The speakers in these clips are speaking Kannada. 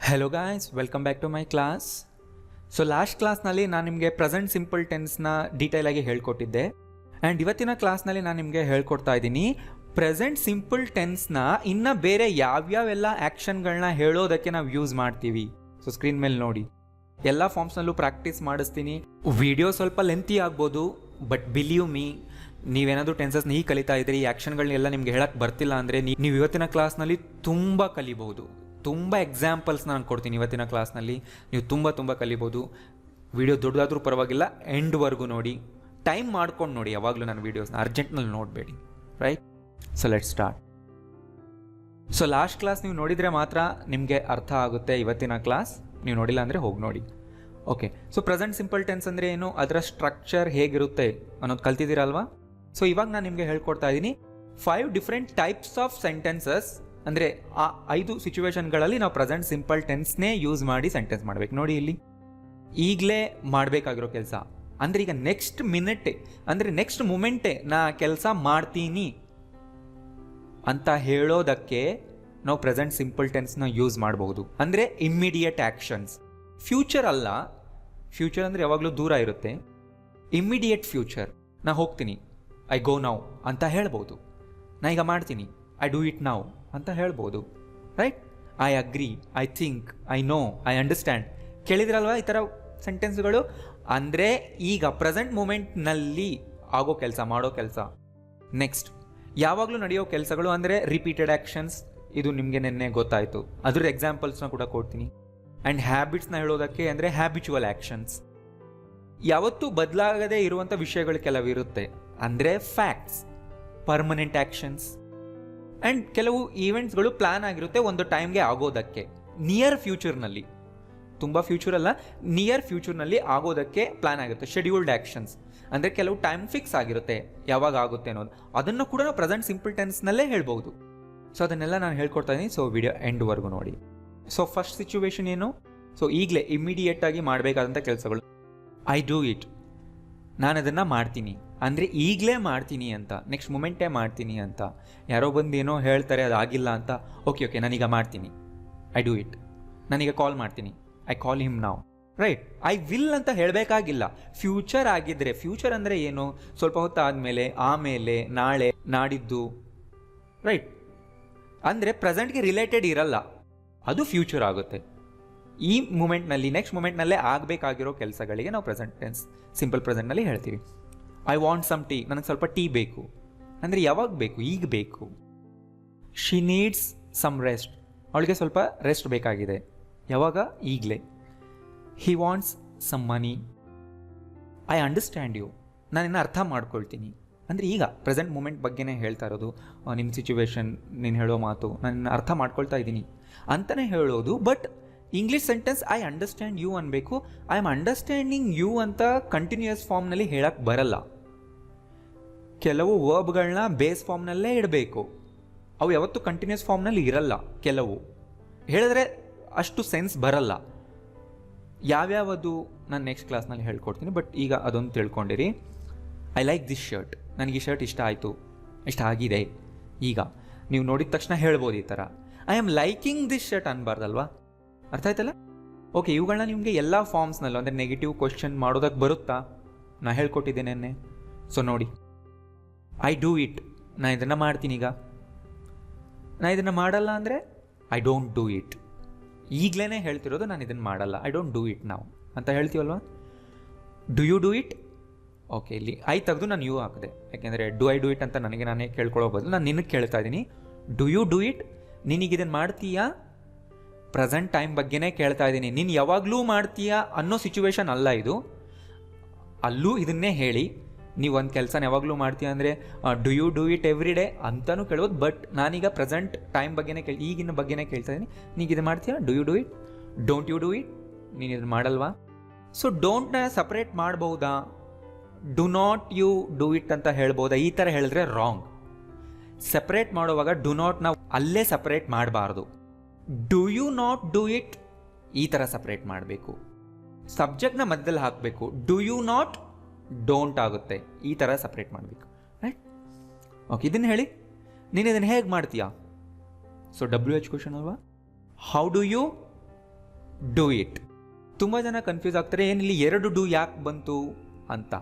Hello guys, welcome back to my class. So last ಕ್ಲಾಸ್ನಲ್ಲಿ ನಾನು ನಿಮಗೆ ಪ್ರೆಸೆಂಟ್ ಸಿಂಪಲ್ ಟೆನ್ಸ್ನ ಡೀಟೇಲಾಗಿ ಹೇಳ್ಕೊಟ್ಟಿದ್ದೆ. ಆ್ಯಂಡ್ ಇವತ್ತಿನ ಕ್ಲಾಸ್ನಲ್ಲಿ ನಾನು ನಿಮಗೆ ಹೇಳ್ಕೊಡ್ತಾ ಇದ್ದೀನಿ ಪ್ರೆಸೆಂಟ್ ಸಿಂಪಲ್ ಟೆನ್ಸ್ನ ಇನ್ನು ಬೇರೆ ಯಾವ್ಯಾವೆಲ್ಲ ಆ್ಯಕ್ಷನ್ಗಳನ್ನ ಹೇಳೋದಕ್ಕೆ ನಾವು ಯೂಸ್ ಮಾಡ್ತೀವಿ. ಸೊ ಸ್ಕ್ರೀನ್ ಮೇಲೆ ನೋಡಿ, ಎಲ್ಲ ಫಾರ್ಮ್ಸ್ನಲ್ಲೂ ಪ್ರಾಕ್ಟೀಸ್ ಮಾಡಿಸ್ತೀನಿ. ವಿಡಿಯೋ ಸ್ವಲ್ಪ ಲೆಂತಿ ಆಗ್ಬೋದು, ಬಟ್ ಬಿಲೀವ್ ಮೀ, ನೀವೇನಾದರೂ ಟೆನ್ಸಸ್ನ ಈಗ ಕಲಿತಾ ಇದ್ರಿ, ಈ ಆ್ಯಕ್ಷನ್ಗಳನ್ನೆಲ್ಲ ನಿಮ್ಗೆ ಹೇಳಕ್ಕೆ ಬರ್ತಿಲ್ಲ ಅಂದರೆ ನೀವು ಇವತ್ತಿನ ಕ್ಲಾಸ್ನಲ್ಲಿ ತುಂಬ ಕಲಿಬೋದು. ತುಂಬ ಎಕ್ಸಾಂಪಲ್ಸ್ನ ನಾನು ಕೊಡ್ತೀನಿ ಇವತ್ತಿನ ಕ್ಲಾಸ್ನಲ್ಲಿ, ನೀವು ತುಂಬ ಕಲಿಬೋದು. ವಿಡಿಯೋ ದೊಡ್ಡದಾದರೂ ಪರವಾಗಿಲ್ಲ, ಎಂಡ್ವರೆಗೂ ನೋಡಿ, ಟೈಮ್ ಮಾಡ್ಕೊಂಡು ನೋಡಿ. ಯಾವಾಗಲೂ ನನ್ನ ವೀಡಿಯೋಸ್ನ ಅರ್ಜೆಂಟ್ನಲ್ಲಿ ನೋಡಬೇಡಿ, right? So let's start. So last class ನೀವು ನೋಡಿದರೆ ಮಾತ್ರ ನಿಮಗೆ ಅರ್ಥ ಆಗುತ್ತೆ ಇವತ್ತಿನ ಕ್ಲಾಸ್. ನೀವು ನೋಡಿಲ್ಲ ಅಂದರೆ ಹೋಗಿ ನೋಡಿ. Okay, so present simple tense ಅಂದರೆ ಏನು, ಅದರ ಸ್ಟ್ರಕ್ಚರ್ ಹೇಗಿರುತ್ತೆ ಅನ್ನೋದು ಕಲ್ತಿದ್ದೀರಲ್ವಾ? ಸೊ ಇವಾಗ ನಾನು ನಿಮಗೆ ಹೇಳ್ಕೊಡ್ತಾ ಇದ್ದೀನಿ 5 ಡಿಫ್ರೆಂಟ್ ಟೈಪ್ಸ್ ಆಫ್ ಸೆಂಟೆನ್ಸಸ್. ಅಂದರೆ ಆ 5 ಸಿಚುವೇಶನ್ಗಳಲ್ಲಿ ನಾವು ಪ್ರೆಸೆಂಟ್ ಸಿಂಪಲ್ ಟೆನ್ಸ್ನೇ ಯೂಸ್ ಮಾಡಿ ಸೆಂಟೆನ್ಸ್ ಮಾಡಬೇಕು. ನೋಡಿ ಇಲ್ಲಿ, ಈಗಲೇ ಮಾಡಬೇಕಾಗಿರೋ ಕೆಲಸ ಅಂದರೆ ಈಗ ನೆಕ್ಸ್ಟ್ ಮಿನಿಟೇ, ಅಂದರೆ ನೆಕ್ಸ್ಟ್ ಮೂಮೆಂಟೇ ನಾ ಕೆಲಸ ಮಾಡ್ತೀನಿ ಅಂತ ಹೇಳೋದಕ್ಕೆ ನಾವು ಪ್ರೆಸೆಂಟ್ ಸಿಂಪಲ್ ಟೆನ್ಸ್ನ ಯೂಸ್ ಮಾಡಬಹುದು. ಅಂದರೆ ಇಮ್ಮಿಡಿಯೇಟ್ ಆ್ಯಕ್ಷನ್ಸ್. ಫ್ಯೂಚರ್ ಅಲ್ಲ, ಫ್ಯೂಚರ್ ಅಂದರೆ ಯಾವಾಗಲೂ ದೂರ ಇರುತ್ತೆ. ಇಮ್ಮಿಡಿಯೇಟ್ ಫ್ಯೂಚರ್, ನಾ ಹೋಗ್ತೀನಿ, ಐ ಗೋ ನೌ ಅಂತ ಹೇಳ್ಬೋದು. ನಾ ಈಗ ಮಾಡ್ತೀನಿ, ಐ ಡೂ ಇಟ್ ನೌ ಅಂತ ಹೇಳ್ಬೋದು, right? I agree, I think, I know, I understand. ಕೇಳಿದ್ರಲ್ವಾ ಈ ಥರ ಸೆಂಟೆನ್ಸ್ಗಳು? ಅಂದರೆ ಈಗ ಪ್ರೆಸೆಂಟ್ ಮೂಮೆಂಟ್ನಲ್ಲಿ ಆಗೋ ಕೆಲಸ, ಮಾಡೋ ಕೆಲಸ. ನೆಕ್ಸ್ಟ್, ಯಾವಾಗಲೂ ನಡೆಯೋ ಕೆಲಸಗಳು ಅಂದರೆ ರಿಪೀಟೆಡ್ ಆ್ಯಕ್ಷನ್ಸ್. ಇದು ನಿಮಗೆ ನಿನ್ನೆ ಗೊತ್ತಾಯಿತು, ಅದ್ರ ಎಕ್ಸಾಂಪಲ್ಸ್ನ ಕೂಡ ಕೊಡ್ತೀನಿ. ಆ್ಯಂಡ್ ಹ್ಯಾಬಿಟ್ಸ್ನ ಹೇಳೋದಕ್ಕೆ ಅಂದರೆ ಹ್ಯಾಬಿಚುವಲ್ ಆ್ಯಕ್ಷನ್ಸ್. ಯಾವತ್ತೂ ಬದಲಾಗದೇ ಇರುವಂಥ ವಿಷಯಗಳು ಕೆಲವಿರುತ್ತೆ, ಅಂದರೆ ಫ್ಯಾಕ್ಟ್ಸ್. Permanent actions. ಆ್ಯಂಡ್ ಕೆಲವು ಈವೆಂಟ್ಸ್ಗಳು ಪ್ಲ್ಯಾನ್ ಆಗಿರುತ್ತೆ ಒಂದು ಟೈಮ್ಗೆ ಆಗೋದಕ್ಕೆ, ನಿಯರ್ ಫ್ಯೂಚರ್ನಲ್ಲಿ. ತುಂಬ ಫ್ಯೂಚರ್ ಅಲ್ಲ, ನಿಯರ್ ಫ್ಯೂಚರ್ನಲ್ಲಿ ಆಗೋದಕ್ಕೆ ಪ್ಲ್ಯಾನ್ ಆಗುತ್ತೆ. ಶೆಡ್ಯೂಲ್ಡ್ ಆ್ಯಕ್ಷನ್ಸ್ ಅಂದರೆ ಕೆಲವು ಟೈಮ್ ಫಿಕ್ಸ್ ಆಗಿರುತ್ತೆ ಯಾವಾಗ ಆಗುತ್ತೆ ಅನ್ನೋದು. ಅದನ್ನು ಕೂಡ ನಾವು ಪ್ರೆಸೆಂಟ್ ಸಿಂಪಲ್ ಟೆನ್ಸ್ನಲ್ಲೇ ಹೇಳ್ಬೋದು. ಸೊ ಅದನ್ನೆಲ್ಲ ನಾನು ಹೇಳ್ಕೊಡ್ತಾ ಇದ್ದೀನಿ. ಸೊ ವಿಡಿಯೋ ಎಂಡ್ವರೆಗೂ ನೋಡಿ. ಸೊ ಫಸ್ಟ್ ಸಿಚುವೇಶನ್ ಏನು? ಸೊ ಈಗಲೇ ಇಮ್ಮಿಡಿಯೇಟಾಗಿ ಮಾಡಬೇಕಾದಂಥ ಕೆಲಸಗಳು. ಐ ಡೂ ಇಟ್, ನಾನು ಅದನ್ನು ಮಾಡ್ತೀನಿ ಅಂದರೆ ಈಗಲೇ ಮಾಡ್ತೀನಿ ಅಂತ, ನೆಕ್ಸ್ಟ್ ಮೂಮೆಂಟೇ ಮಾಡ್ತೀನಿ ಅಂತ. ಯಾರೋ ಬಂದು ಏನೋ ಹೇಳ್ತಾರೆ ಅದಾಗಿಲ್ಲ ಅಂತ, ಓಕೆ ನಾನೀಗ ಮಾಡ್ತೀನಿ, ಐ ಡೂ ಇಟ್. ನಾನೀಗ ಕಾಲ್ ಮಾಡ್ತೀನಿ, I call him now, right? I will ಅಂತ ಹೇಳಬೇಕಾಗಿಲ್ಲ. ಫ್ಯೂಚರ್ ಆಗಿದ್ದರೆ, ಫ್ಯೂಚರ್ ಅಂದರೆ ಏನು, ಸ್ವಲ್ಪ ಹೊತ್ತು ಆದಮೇಲೆ, ಆಮೇಲೆ, ನಾಳೆ, ನಾಡಿದ್ದು, ರೈಟ್? ಅಂದರೆ ಪ್ರೆಸೆಂಟ್ಗೆ ರಿಲೇಟೆಡ್ ಇರಲ್ಲ, ಅದು ಫ್ಯೂಚರ್ ಆಗುತ್ತೆ. ಈ ಮೂಮೆಂಟ್ನಲ್ಲಿ, ನೆಕ್ಸ್ಟ್ ಮೂಮೆಂಟ್ನಲ್ಲೇ ಆಗಬೇಕಾಗಿರೋ ಕೆಲಸಗಳಿಗೆ ನಾವು ಪ್ರೆಸೆಂಟ್ ಟೆನ್ಸ್ ಸಿಂಪಲ್ ಪ್ರೆಸೆಂಟ್ನಲ್ಲಿ ಹೇಳ್ತೀವಿ. ಐ ವಾಂಟ್ ಸಮ್ ಟೀ, ನನಗೆ ಸ್ವಲ್ಪ ಟೀ ಬೇಕು ಅಂದರೆ ಯಾವಾಗ ಬೇಕು? ಈಗ ಬೇಕು. ಶಿ ನೀಡ್ಸ್ ಸಮ್ ರೆಸ್ಟ್, ಅವಳಿಗೆ ಸ್ವಲ್ಪ ರೆಸ್ಟ್ ಬೇಕಾಗಿದೆ. ಯಾವಾಗ? ಈಗಲೇ. He wants some money. I understand you, ನಾನಿನ್ನು ಅರ್ಥ ಮಾಡ್ಕೊಳ್ತೀನಿ ಅಂದರೆ ಈಗ ಪ್ರೆಸೆಂಟ್ ಮೂಮೆಂಟ್ ಬಗ್ಗೆನೇ ಹೇಳ್ತಾ ಇರೋದು. ನಿಮ್ಮ ಸಿಚುವೇಶನ್, ನೀನು ಹೇಳೋ ಮಾತು ನಾನು ಅರ್ಥ ಮಾಡ್ಕೊಳ್ತಾ ಇದ್ದೀನಿ ಅಂತಲೇ ಹೇಳೋದು. But English sentence I understand you ಅನ್ಬೇಕು. ಐ ಆಮ್ ಅಂಡರ್ಸ್ಟ್ಯಾಂಡಿಂಗ್ ಯು ಅಂತ ಕಂಟಿನ್ಯೂಯಸ್ ಫಾರ್ಮ್ನಲ್ಲಿ ಹೇಳಕ್ಕೆ ಬರಲ್ಲ. ಕೆಲವು ವರ್ಬ್ಗಳನ್ನ ಬೇಸ್ ಫಾರ್ಮ್ನಲ್ಲೇ ಇಡಬೇಕು, ಅವು ಯಾವತ್ತೂ ಕಂಟಿನ್ಯೂಸ್ ಫಾರ್ಮ್ನಲ್ಲಿ ಇರಲ್ಲ. ಕೆಲವು ಹೇಳಿದ್ರೆ ಅಷ್ಟು ಸೆನ್ಸ್ ಬರಲ್ಲ. ಯಾವ್ಯಾವುದು ನಾನು ನೆಕ್ಸ್ಟ್ ಕ್ಲಾಸ್ನಲ್ಲಿ ಹೇಳ್ಕೊಡ್ತೀನಿ, ಬಟ್ ಈಗ ಅದೊಂದು ತಿಳ್ಕೊಂಡಿರಿ. ಐ ಲೈಕ್ ದಿಸ್ ಶರ್ಟ್, ನನಗೆ ಈ ಶರ್ಟ್ ಇಷ್ಟ ಆಯಿತು, ಇಷ್ಟ ಆಗಿದೆ. ಈಗ ನೀವು ನೋಡಿದ ತಕ್ಷಣ ಹೇಳ್ಬೋದು ಈ ಥರ, I am liking this shirt ಅನ್ಬಾರ್ದಲ್ವಾ? ಅರ್ಥ ಆಯ್ತಲ್ಲ? ಓಕೆ, ಇವುಗಳನ್ನ ನಿಮಗೆ ಎಲ್ಲ ಫಾರ್ಮ್ಸ್ನಲ್ಲೂ ಅಂದರೆ ನೆಗೆಟಿವ್ ಕ್ವಶನ್ ಮಾಡೋದಕ್ಕೆ ಬರುತ್ತಾ? ನಾ ಹೇಳ್ಕೊಟ್ಟಿದ್ದೇನೆ. ಸೊ ನೋಡಿ, ಐ ಡೂ ಇಟ್, ನಾನು ಇದನ್ನು ಮಾಡ್ತೀನಿ. ಈಗ ನಾನು ಇದನ್ನು ಮಾಡಲ್ಲ ಅಂದರೆ ಐ ಡೋಂಟ್ ಡೂ ಇಟ್. ಈಗಲೇ ಹೇಳ್ತಿರೋದು ನಾನು ಇದನ್ನು ಮಾಡಲ್ಲ, ಐ ಡೋಂಟ್ ಡೂ ಇಟ್ ನಾವು ಅಂತ ಹೇಳ್ತೀವಲ್ವಾ? Do you do it? Okay, ಇಲ್ಲಿ ಐ ತೆಗೆದು ನಾನು ಯು ಹಾಕಿದೆ, ಯಾಕೆಂದರೆ ಡು ಐ ಡೂ ಇಟ್ ಅಂತ ನನಗೆ ನಾನೇ ಕೇಳ್ಕೊಳ್ಳೋ ಬದಲು ನಾನು ನಿನಗೆ ಕೇಳ್ತಾ ಇದ್ದೀನಿ, ಡು ಯು ಡೂ ಇಟ್? ನಿನಗೆ ಇದನ್ನು ಮಾಡ್ತೀಯಾ? ಪ್ರೆಸೆಂಟ್ ಟೈಮ್ ಬಗ್ಗೆನೇ ಕೇಳ್ತಾ ಇದ್ದೀನಿ. ನೀನು ಯಾವಾಗಲೂ ಮಾಡ್ತೀಯಾ ಅನ್ನೋ ಸಿಚುವೇಶನ್ ಅಲ್ಲ ಇದು. ಅಲ್ಲೂ ಇದನ್ನೇ ಹೇಳಿ, ನೀವು ಒಂದು ಕೆಲಸನ ಯಾವಾಗಲೂ ಮಾಡ್ತೀಯ ಅಂದರೆ do you do it every day ಅಂತಲೂ ಕೇಳ್ಬೋದು. ಬಟ್ ನಾನೀಗ ಪ್ರೆಸೆಂಟ್ ಟೈಮ್ ಬಗ್ಗೆನೇ ಈಗಿನ ಬಗ್ಗೆನೇ ಕೇಳ್ತಾ ಇದ್ದೀನಿ. ನೀನು ಇದು ಮಾಡ್ತೀಯಾ? Do you do it? Don't you do it? ನೀನು ಇದನ್ನು ಮಾಡಲ್ವಾ? ಸೊ ಡೋಂಟ್ನ ಸಪ್ರೇಟ್ ಮಾಡ್ಬೋದಾ? Do not you do it ಅಂತ ಹೇಳ್ಬೋದಾ? ಈ ಥರ ಹೇಳಿದ್ರೆ ರಾಂಗ್. ಸಪ್ರೇಟ್ ಮಾಡುವಾಗ ಡು ನಾಟ್ ನಾವು ಅಲ್ಲೇ ಸಪ್ರೇಟ್ ಮಾಡಬಾರ್ದು. Do you not do it ಈ ಥರ ಸಪ್ರೇಟ್ ಮಾಡಬೇಕು. ಸಬ್ಜೆಕ್ಟ್ನ ಮಧ್ಯದಲ್ಲಿ ಹಾಕಬೇಕು. ಡು ಯು ನಾಟ್ ಡೋಂಟ್ ಆಗುತ್ತೆ, ಈ ಥರ ಸಪ್ರೇಟ್ ಮಾಡಬೇಕು, ರೈಟ್? ಓಕೆ, ಇದನ್ನು ಹೇಳಿ, ನೀನು ಇದನ್ನು ಹೇಗೆ ಮಾಡ್ತೀಯಾ? ಸೊ WH ಕ್ವಶನ್ ಅಲ್ವಾ? How do you do it. ತುಂಬ ಜನ ಕನ್ಫ್ಯೂಸ್ ಆಗ್ತಾರೆ, ಏನಿಲ್ಲಿ 2 ಡೂ ಯಾಕೆ ಬಂತು ಅಂತ.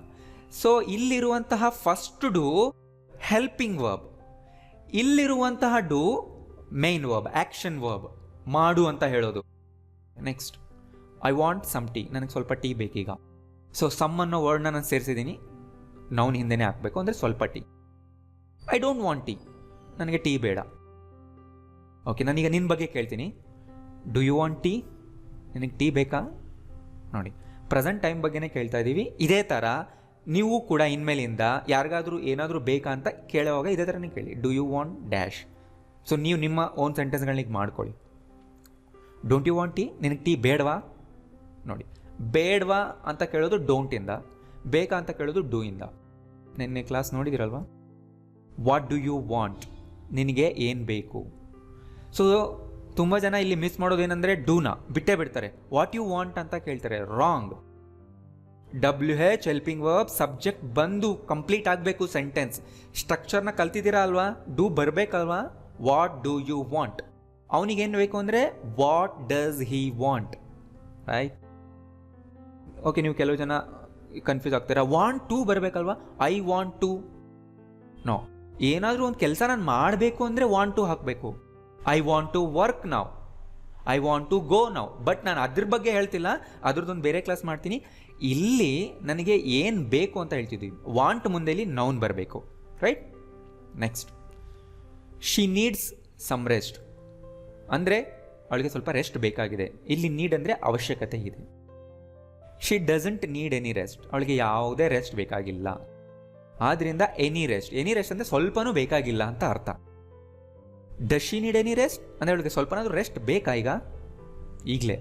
ಸೊ ಇಲ್ಲಿರುವಂತಹ ಫಸ್ಟ್ ಡೂ ಹೆಲ್ಪಿಂಗ್ ವರ್ಬ್, ಇಲ್ಲಿರುವಂತಹ do main verb, action verb, ಮಾಡು ಅಂತ ಹೇಳೋದು. Next, I want some tea, ನನಗೆ ಸ್ವಲ್ಪ ಟೀ ಬೇಕೀಗ. ಸೊ ಸಮ್ ಅನ್ನೋ ವರ್ಡ್ನ ನಾನು ಸೇರಿಸಿದ್ದೀನಿ, ನೌನ್ ಹಿಂದೆನೇ ಹಾಕಬೇಕು, ಅಂದರೆ ಸ್ವಲ್ಪ tea. I don't want tea, ನನಗೆ ಟೀ ಬೇಡ. ಓಕೆ, ನಾನೀಗ ನಿನ್ನ ಬಗ್ಗೆ ಕೇಳ್ತೀನಿ, ಡು ಯು ವಾಂಟ್ ಟೀ, ನಿನಗೆ ಟೀ ಬೇಕಾ? ನೋಡಿ, ಪ್ರೆಸೆಂಟ್ ಟೈಮ್ ಬಗ್ಗೆನೇ ಕೇಳ್ತಾ ಇದ್ದೀವಿ. ಇದೇ ಥರ ನೀವು ಕೂಡ ಇನ್ಮೇಲಿಂದ ಯಾರಿಗಾದರೂ ಏನಾದರೂ ಬೇಕಾ ಅಂತ ಕೇಳುವಾಗ ಇದೇ ಥರನೇ ಕೇಳಿ, do you want dash. So ನೀವು ನಿಮ್ಮ ಓನ್ ಸೆಂಟೆನ್ಸ್ಗಳನ್ನ ಮಾಡ್ಕೊಳ್ಳಿ. ಡೋಂಟ್ ಯು ವಾಂಟ್ ಟೀ, ನಿನಗೆ ಟೀ ಬೇಡವಾ? ನೋಡಿ, ಬೇಡವಾ ಅಂತ ಕೇಳೋದು ಡೋಂಟಿಂದ, ಬೇಕಾ ಅಂತ ಕೇಳೋದು ಡೂ ಇಂದ. ನಿನ್ನೆ ಕ್ಲಾಸ್ ನೋಡಿದಿರಲ್ವಾ? ವಾಟ್ ಡು ಯು ವಾಂಟ್, ನಿನಗೆ ಏನು ಬೇಕು. ಸೊ ತುಂಬ ಜನ ಇಲ್ಲಿ ಮಿಸ್ ಮಾಡೋದೇನೆಂದರೆ ಡೂನ ಬಿಟ್ಟೇ ಬಿಡ್ತಾರೆ, ವಾಟ್ ಯು ವಾಂಟ್ ಅಂತ ಕೇಳ್ತಾರೆ. Wrong. WH helping verb, subject ಬಂದು ಕಂಪ್ಲೀಟ್ ಆಗಬೇಕು ಸೆಂಟೆನ್ಸ್. ಸ್ಟ್ರಕ್ಚರ್ನ ಕಲ್ತಿದ್ದೀರಾ ಅಲ್ವಾ? ಡೂ ಬರಬೇಕಲ್ವಾ? ವಾಟ್ ಡೂ ಯು ವಾಂಟ್, ಅವನಿಗೇನು ಬೇಕು ಅಂದರೆ what does he want, right? Okay, ನೀವು ಕೆಲವು ಜನ ಕನ್ಫ್ಯೂಸ್ ಆಗ್ತೀರಾ, ವಾಂಟ್ ಟು ಬರಬೇಕಲ್ವಾ? I want to. ನೋ, ಏನಾದರೂ ಒಂದು ಕೆಲಸ ನಾನು ಮಾಡಬೇಕು ಅಂದರೆ ವಾಂಟ್ ಟು ಹಾಕಬೇಕು. I want to work now, I want to go now. But ನಾನು ಅದ್ರ ಬಗ್ಗೆ ಹೇಳ್ತಿಲ್ಲ, ಅದ್ರದ್ದೊಂದು ಬೇರೆ ಕ್ಲಾಸ್ ಮಾಡ್ತೀನಿ. ಇಲ್ಲಿ ನನಗೆ ಏನು ಬೇಕು ಅಂತ ಹೇಳ್ತಿದ್ದೀವಿ. ವಾಂಟ್ ಮುಂದೆಲಿ ನೌನ್ ಬರಬೇಕು, right? Next, she needs some rest, ಅಂದರೆ ಅವಳಿಗೆ ಸ್ವಲ್ಪ ರೆಸ್ಟ್ ಬೇಕಾಗಿದೆ. ಇಲ್ಲಿ ನೀಡ್ ಅಂದರೆ ಅವಶ್ಯಕತೆ ಇದೆ. She doesn't need any rest, ಅವಳಿಗೆ ಯಾವುದೇ ರೆಸ್ಟ್ ಬೇಕಾಗಿಲ್ಲ. ಆದ್ದರಿಂದ ಎನಿ ರೆಸ್ಟ್ ಅಂದರೆ ಸ್ವಲ್ಪನೂ ಬೇಕಾಗಿಲ್ಲ ಅಂತ ಅರ್ಥ. Does she need any rest ಅಂದರೆ ಅವಳಿಗೆ ಸ್ವಲ್ಪನಾದರೂ ರೆಸ್ಟ್ ಬೇಕಾ ಈಗ ಈಗಲೇ?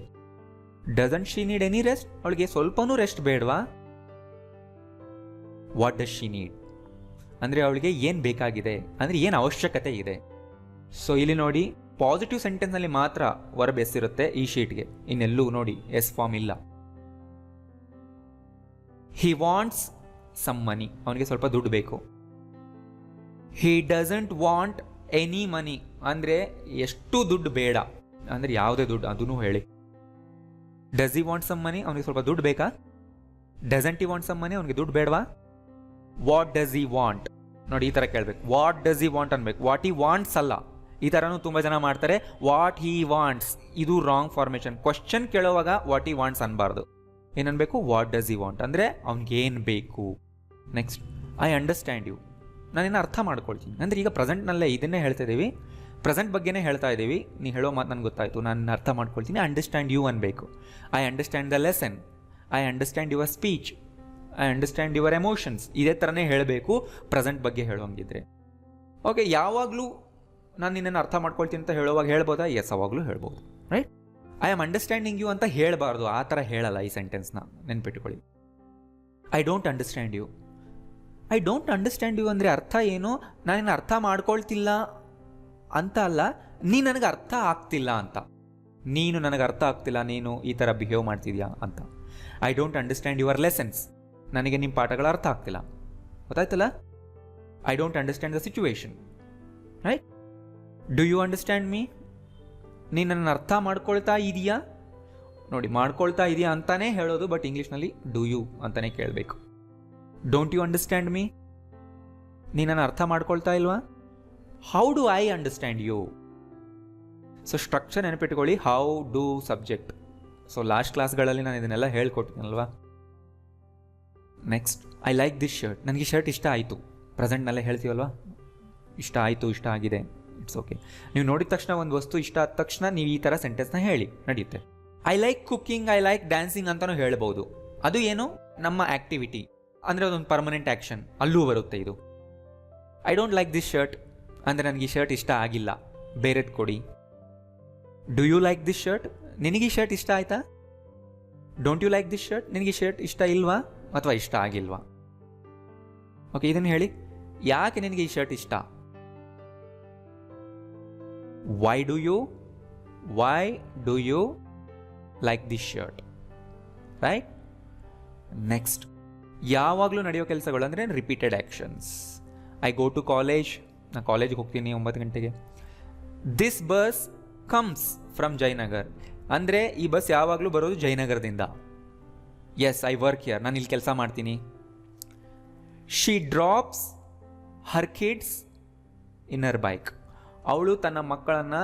Doesn't she need any rest, ಅವಳಿಗೆ ಸ್ವಲ್ಪನೂ ರೆಸ್ಟ್ ಬೇಡವಾ? ವಾಟ್ ಡಸ್ ಶಿ ನೀಡ್ ಅಂದರೆ ಅವಳಿಗೆ ಏನು ಬೇಕಾಗಿದೆ, ಅಂದರೆ ಏನು ಅವಶ್ಯಕತೆ ಇದೆ. ಸೊ ಇಲ್ಲಿ ನೋಡಿ, ಪಾಸಿಟಿವ್ ಸೆಂಟೆನ್ಸ್ನಲ್ಲಿ ಮಾತ್ರ ವರ್ಬ್ ಎಸ್ ಇರುತ್ತೆ ಈ ಶೀಟ್ಗೆ, ಇನ್ನೆಲ್ಲೂ ನೋಡಿ ಎಸ್ ಫಾರ್ಮ್ ಇಲ್ಲ. ಹಿ ವಾಂಟ್ಸ್ ಸಮ್ ಮನಿ, ಅವನಿಗೆ ಸ್ವಲ್ಪ ದುಡ್ಡು ಬೇಕು. He doesn't want any money ಅಂದರೆ ಎಷ್ಟು ದುಡ್ಡು ಬೇಡ, ಅಂದರೆ ಯಾವುದೇ ದುಡ್ಡು ಅದನ್ನು ಹೇಳಿ. Does he want some money, ಅವನಿಗೆ ಸ್ವಲ್ಪ ದುಡ್ಡು ಬೇಕಾ? Doesn't he want some money, ಅವನಿಗೆ ದುಡ್ಡು ಬೇಡವಾ? ವಾಟ್ ಡಸ್ ಹಿ ವಾಂಟ್, ನೋಡಿ ಈ ಥರ ಕೇಳಬೇಕು. ವಾಟ್ ಡಸ್ ಹಿ ವಾಂಟ್ ಅನ್ಬೇಕು, ವಾಟ್ ಹಿ ವಾಂಟ್ಸ್ ಅಲ್ಲ. ಈ ಥರನೂ ತುಂಬ ಜನ ಮಾಡ್ತಾರೆ, ವಾಟ್ ಹಿ ವಾಂಟ್ಸ್. ಇದು ರಾಂಗ್ ಫಾರ್ಮೇಷನ್. ಕ್ವಶನ್ ಕೇಳೋವಾಗ ವಾಟ್ ಹಿ ವಾಂಟ್ಸ್ ಅನ್ಬಾರ್ದು, ಏನನ್ಬೇಕು? ವಾಟ್ ಡಸ್ ಹಿ ವಾಂಟ್ ಅಂದರೆ ಅವ್ನಿಗೆ ಏನು ಬೇಕು. ನೆಕ್ಸ್ಟ್, ಐ ಅಂಡರ್ಸ್ಟ್ಯಾಂಡ್ ಯು, ನಾನೇನು ಅರ್ಥ ಮಾಡ್ಕೊಳ್ತೀನಿ. ಅಂದರೆ ಈಗ ಪ್ರೆಸೆಂಟ್ನಲ್ಲೇ ಇದನ್ನೇ ಹೇಳ್ತಾ ಇದ್ದೀವಿ, ಪ್ರೆಸೆಂಟ್ ಬಗ್ಗೆನೇ ಹೇಳ್ತಾ ಇದ್ದೀವಿ. ನೀ ಹೇಳೋ ಮಾತು ನನಗೆ ಗೊತ್ತಾಯಿತು, ನಾನು ಅರ್ಥ ಮಾಡ್ಕೊಳ್ತೀನಿ. ಅಂಡರ್ಸ್ಟ್ಯಾಂಡ್ ಯು ಅನ್ಬೇಕು. I understand the lesson, I understand your speech, I understand your emotions. ಇದೇ ಥರನೇ ಹೇಳಬೇಕು ಪ್ರೆಸೆಂಟ್ ಬಗ್ಗೆ ಹೇಳೋಂಗಿದ್ರೆ. ಓಕೆ, ಯಾವಾಗಲೂ ನಾನು ನಿನ್ನನ್ನು ಅರ್ಥ ಮಾಡ್ಕೊಳ್ತೀನಿ ಅಂತ ಹೇಳುವಾಗ ಹೇಳ್ಬೋದಾ? ಎಸ್, ಅವಾಗಲೂ ಹೇಳ್ಬೋದು, right? I am understanding you ಅಂತ ಹೇಳಬಾರ್ದು, ಆ ಥರ ಹೇಳಲ್ಲ ಈ ಸೆಂಟೆನ್ಸ್ನ, ನೆನ್ಪಿಟ್ಕೊಳ್ಳಿ. I don't understand you, I don't understand you ಅಂದರೆ ಅರ್ಥ ಏನು? ನಾನಿನ್ನು ಅರ್ಥ ಮಾಡ್ಕೊಳ್ತಿಲ್ಲ ಅಂತ ಅಲ್ಲ, ನೀ ನನಗೆ ಅರ್ಥ ಆಗ್ತಿಲ್ಲ ಅಂತ. ನೀನು ನನಗೆ ಅರ್ಥ ಆಗ್ತಿಲ್ಲ, ನೀನು ಈ ಥರ ಬಿಹೇವ್ ಮಾಡ್ತಿದ್ಯಾ ಅಂತ. I don't understand your lessons, ನನಗೆ ನಿಮ್ಮ ಪಾಠಗಳು ಅರ್ಥ ಆಗ್ತಿಲ್ಲ. ಗೊತ್ತಾಯ್ತಲ್ಲ? I don't understand the situation, right? Do you understand me, ನೀನು ನನ್ನ ಅರ್ಥ ಮಾಡ್ಕೊಳ್ತಾ ಇದೆಯಾ? ನೋಡಿ, ಮಾಡ್ಕೊಳ್ತಾ ಇದೆಯಾ ಅಂತಾನೇ ಹೇಳೋದು, ಬಟ್ ಇಂಗ್ಲೀಷ್ನಲ್ಲಿ ಡು ಯು ಅಂತಾನೆ ಕೇಳಬೇಕು. ಡೋಂಟ್ ಯು ಅಂಡರ್ಸ್ಟ್ಯಾಂಡ್ ಮೀ, ನೀನು ನನ್ನ ಅರ್ಥ ಮಾಡ್ಕೊಳ್ತಾ ಇಲ್ವಾ? How do I understand you. So structure ನೆನಪಿಟ್ಕೊಳ್ಳಿ, how do subject. So last ಕ್ಲಾಸ್ಗಳಲ್ಲಿ ನಾನು ಇದನ್ನೆಲ್ಲ ಹೇಳ್ಕೊಟ್ಟಿದ್ದೀನಲ್ವಾ. Next, I like this shirt, ನನಗೆ ಶರ್ಟ್ ಇಷ್ಟ ಆಯಿತು. ಪ್ರೆಸೆಂಟ್ನಲ್ಲೇ ಹೇಳ್ತೀವಲ್ವಾ, ಇಷ್ಟ ಆಯಿತು, ಇಷ್ಟ ಆಗಿದೆ, ಇಟ್ಸ್ ಓಕೆ. ನೀವು ನೋಡಿದ ತಕ್ಷಣ ಒಂದು ವಸ್ತು ಇಷ್ಟ ಆದ ತಕ್ಷಣ ನೀವು ಈ ಥರ ಸೆಂಟೆನ್ಸ್ನ ಹೇಳಿ, ನಡೆಯುತ್ತೆ. I like cooking, I like dancing ಅಂತಲೂ ಹೇಳ್ಬೋದು. ಅದು ಏನು? ನಮ್ಮ ಆ್ಯಕ್ಟಿವಿಟಿ, ಅಂದರೆ ಅದೊಂದು ಪರ್ಮನೆಂಟ್ ಆ್ಯಕ್ಷನ್, ಅಲ್ಲೂ ಬರುತ್ತೆ ಇದು. I don't like this shirt ಅಂದರೆ ನನಗೆ ಈ ಶರ್ಟ್ ಇಷ್ಟ ಆಗಿಲ್ಲ, ಬೇರೆದು ಕೊಡಿ. Do you like this shirt, ನಿನಗೆ ಈ ಶರ್ಟ್ ಇಷ್ಟ ಆಯಿತಾ? Don't you like this shirt, ನಿನಗೆ ಈ ಶರ್ಟ್ ಇಷ್ಟ ಇಲ್ವಾ ಅಥವಾ ಇಷ್ಟ ಆಗಿಲ್ವಾ? ಓಕೆ, ಇದನ್ನು ಹೇಳಿ, ಯಾಕೆ ನಿನಗೆ ಈ ಶರ್ಟ್ ಇಷ್ಟ? Why do you like this shirt, right? Next, ಯಾವಾಗಲೂ ನಡೆಯೋ ಕೆಲಸಗಳು ಅಂದರೆ repeated actions. I go to college, ನಾನು ಕಾಲೇಜಿಗೆ ಹೋಗ್ತೀನಿ 9 ಗಂಟೆಗೆ. This bus comes from Jayanagar, ಅಂದರೆ ಈ ಬಸ್ ಯಾವಾಗಲೂ ಬರೋದು ಜಯನಗರದಿಂದ. ಎಸ್, ಐ ವರ್ಕ್ ಹಿಯರ್, ನಾನು ಇಲ್ಲಿ ಕೆಲಸ ಮಾಡ್ತೀನಿ. She drops her kids in her bike. ಅವಳು ತನ್ನ ಮಕ್ಕಳನ್ನು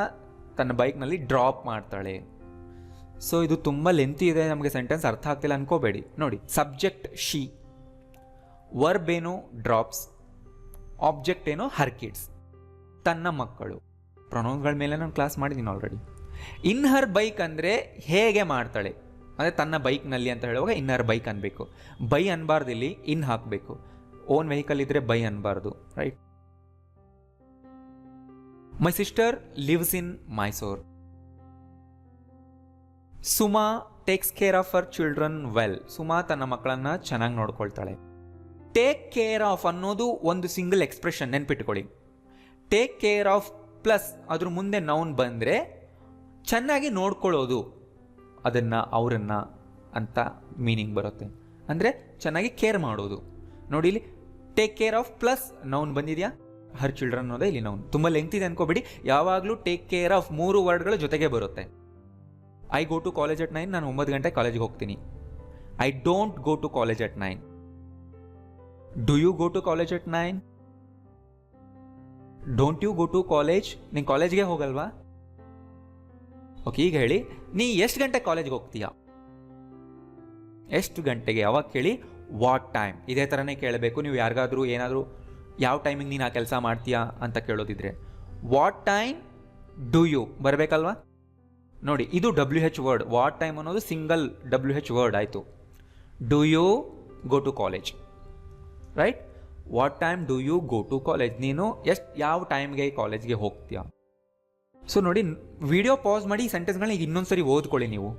ತನ್ನ ಬೈಕ್ನಲ್ಲಿ ಡ್ರಾಪ್ ಮಾಡ್ತಾಳೆ. ಸೊ ಇದು ತುಂಬ ಲೆಂತಿ ಇದೆ, ನಮಗೆ ಸೆಂಟೆನ್ಸ್ ಅರ್ಥ ಆಗ್ತಿಲ್ಲ ಅನ್ಕೋಬೇಡಿ. ನೋಡಿ, ಸಬ್ಜೆಕ್ಟ್ ಶಿ, ವರ್ಬ್ ಏನು ಡ್ರಾಪ್ಸ್, ಆಬ್ಜೆಕ್ಟ್ ಏನು ಹರ್ ಕಿಡ್ಸ್, ತನ್ನ ಮಕ್ಕಳು. ಪ್ರೊನೌನ್ಗಳ ಮೇಲೆ ನಾನು ಕ್ಲಾಸ್ ಮಾಡಿದ್ದೀನಿ ಆಲ್ರೆಡಿ. ಇನ್ ಹರ್ ಬೈಕ್ ಅಂದರೆ ಹೇಗೆ ಮಾಡ್ತಾಳೆ, ಅಂದರೆ ತನ್ನ ಬೈಕ್ನಲ್ಲಿ ಅಂತ ಹೇಳುವಾಗ ಇನ್ ಹರ್ ಬೈಕ್ ಅನ್ಬೇಕು. ಬೈ ಅನ್ಬಾರ್ದು, ಇಲ್ಲಿ ಇನ್ ಹಾಕಬೇಕು. ಓನ್ ವೆಹಿಕಲ್ ಇದ್ದರೆ ಬೈ ಅನ್ಬಾರ್ದು, right? My sister lives in Mysore. Suma takes care of her children well. Suma ತನ್ನ ಮಕ್ಕಳನ್ನ ಚೆನ್ನಾಗಿ ನೋಡ್ಕೊಳ್ತಾಳೆ. ಟೇಕ್ ಕೇರ್ ಆಫ್ ಅನ್ನೋದು ಒಂದು ಸಿಂಗಲ್ ಎಕ್ಸ್ಪ್ರೆಷನ್, ನೆನ್ಪಿಟ್ಕೊಳ್ಳಿ. ಟೇಕ್ ಕೇರ್ ಆಫ್ ಪ್ಲಸ್ ಅದ್ರ ಮುಂದೆ ನೌನ್ ಬಂದರೆ ಚೆನ್ನಾಗಿ ನೋಡ್ಕೊಳ್ಳೋದು, ಅದನ್ನು ಅವರನ್ನು ಅಂತ ಮೀನಿಂಗ್ ಬರುತ್ತೆ. ಅಂದರೆ ಚೆನ್ನಾಗಿ ಕೇರ್ ಮಾಡೋದು. ನೋಡಿ, ಇಲ್ಲಿ take care of plus noun ಬಂದಿದೆಯಾ, ಹರ್ ಚಿಲ್ಡ್ರನ್ ಅನ್ನೋದೇ ಇಲ್ಲಿ ನೌನ್. ತುಂಬ ಲೆಂತ್ ಇದೆ ಅನ್ಕೋಬೇಡಿ, ಯಾವಾಗಲೂ ಟೇಕ್ ಕೇರ್ ಆಫ್ 3 ವರ್ಡ್ಗಳು ಜೊತೆಗೆ ಬರುತ್ತೆ. I go to college at 9, ನಾನು 9 ಗಂಟೆ ಕಾಲೇಜ್ಗೆ ಹೋಗ್ತೀನಿ. I don't go to college at 9. Do you go to college at 9? Don't you go to college? ನೀನು ಕಾಲೇಜ್ಗೆ ಹೋಗಲ್ವಾ? ಓಕೆ, ಈಗ ಹೇಳಿ, ನೀ ಎಷ್ಟು ಗಂಟೆ ಕಾಲೇಜ್ಗೆ ಹೋಗ್ತೀಯಾ? ಎಷ್ಟು ಗಂಟೆಗೆ? ಯಾವಾಗ ಕೇಳಿ, ವಾಟ್ ಟೈಮ್. ಇದೇ ಥರನೇ ಕೇಳಬೇಕು ನೀವು ಯಾರಿಗಾದ್ರೂ ಏನಾದರೂ ಯಾವ ಟೈಮಿಂಗ್ ನೀನು ಆ ಕೆಲಸ ಮಾಡ್ತೀಯಾ ಅಂತ ಕೇಳೋದಿದ್ರೆ. ವಾಟ್ ಟೈಮ್ ಡು ಯು ಬರಬೇಕಲ್ವಾ? ನೋಡಿ, ಇದು WH ವರ್ಡ್. ವಾಟ್ ಟೈಮ್ ಅನ್ನೋದು ಸಿಂಗಲ್ WH ವರ್ಡ್ ಆಯಿತು. Do you go to college, right? What time do you go to college. ನೀನು ಯಾವ ಟೈಮ್ಗೆ ಕಾಲೇಜ್ಗೆ ಹೋಗ್ತೀಯಾ? ಸೊ ನೋಡಿ, ವಿಡಿಯೋ ಪಾಸ್ ಮಾಡಿ ಈ ಸೆಂಟೆನ್ಸ್ಗಳನ್ನ ಈಗ ಇನ್ನೊಂದು ಸರಿ ಓದ್ಕೊಳ್ಳಿ. ನೀವು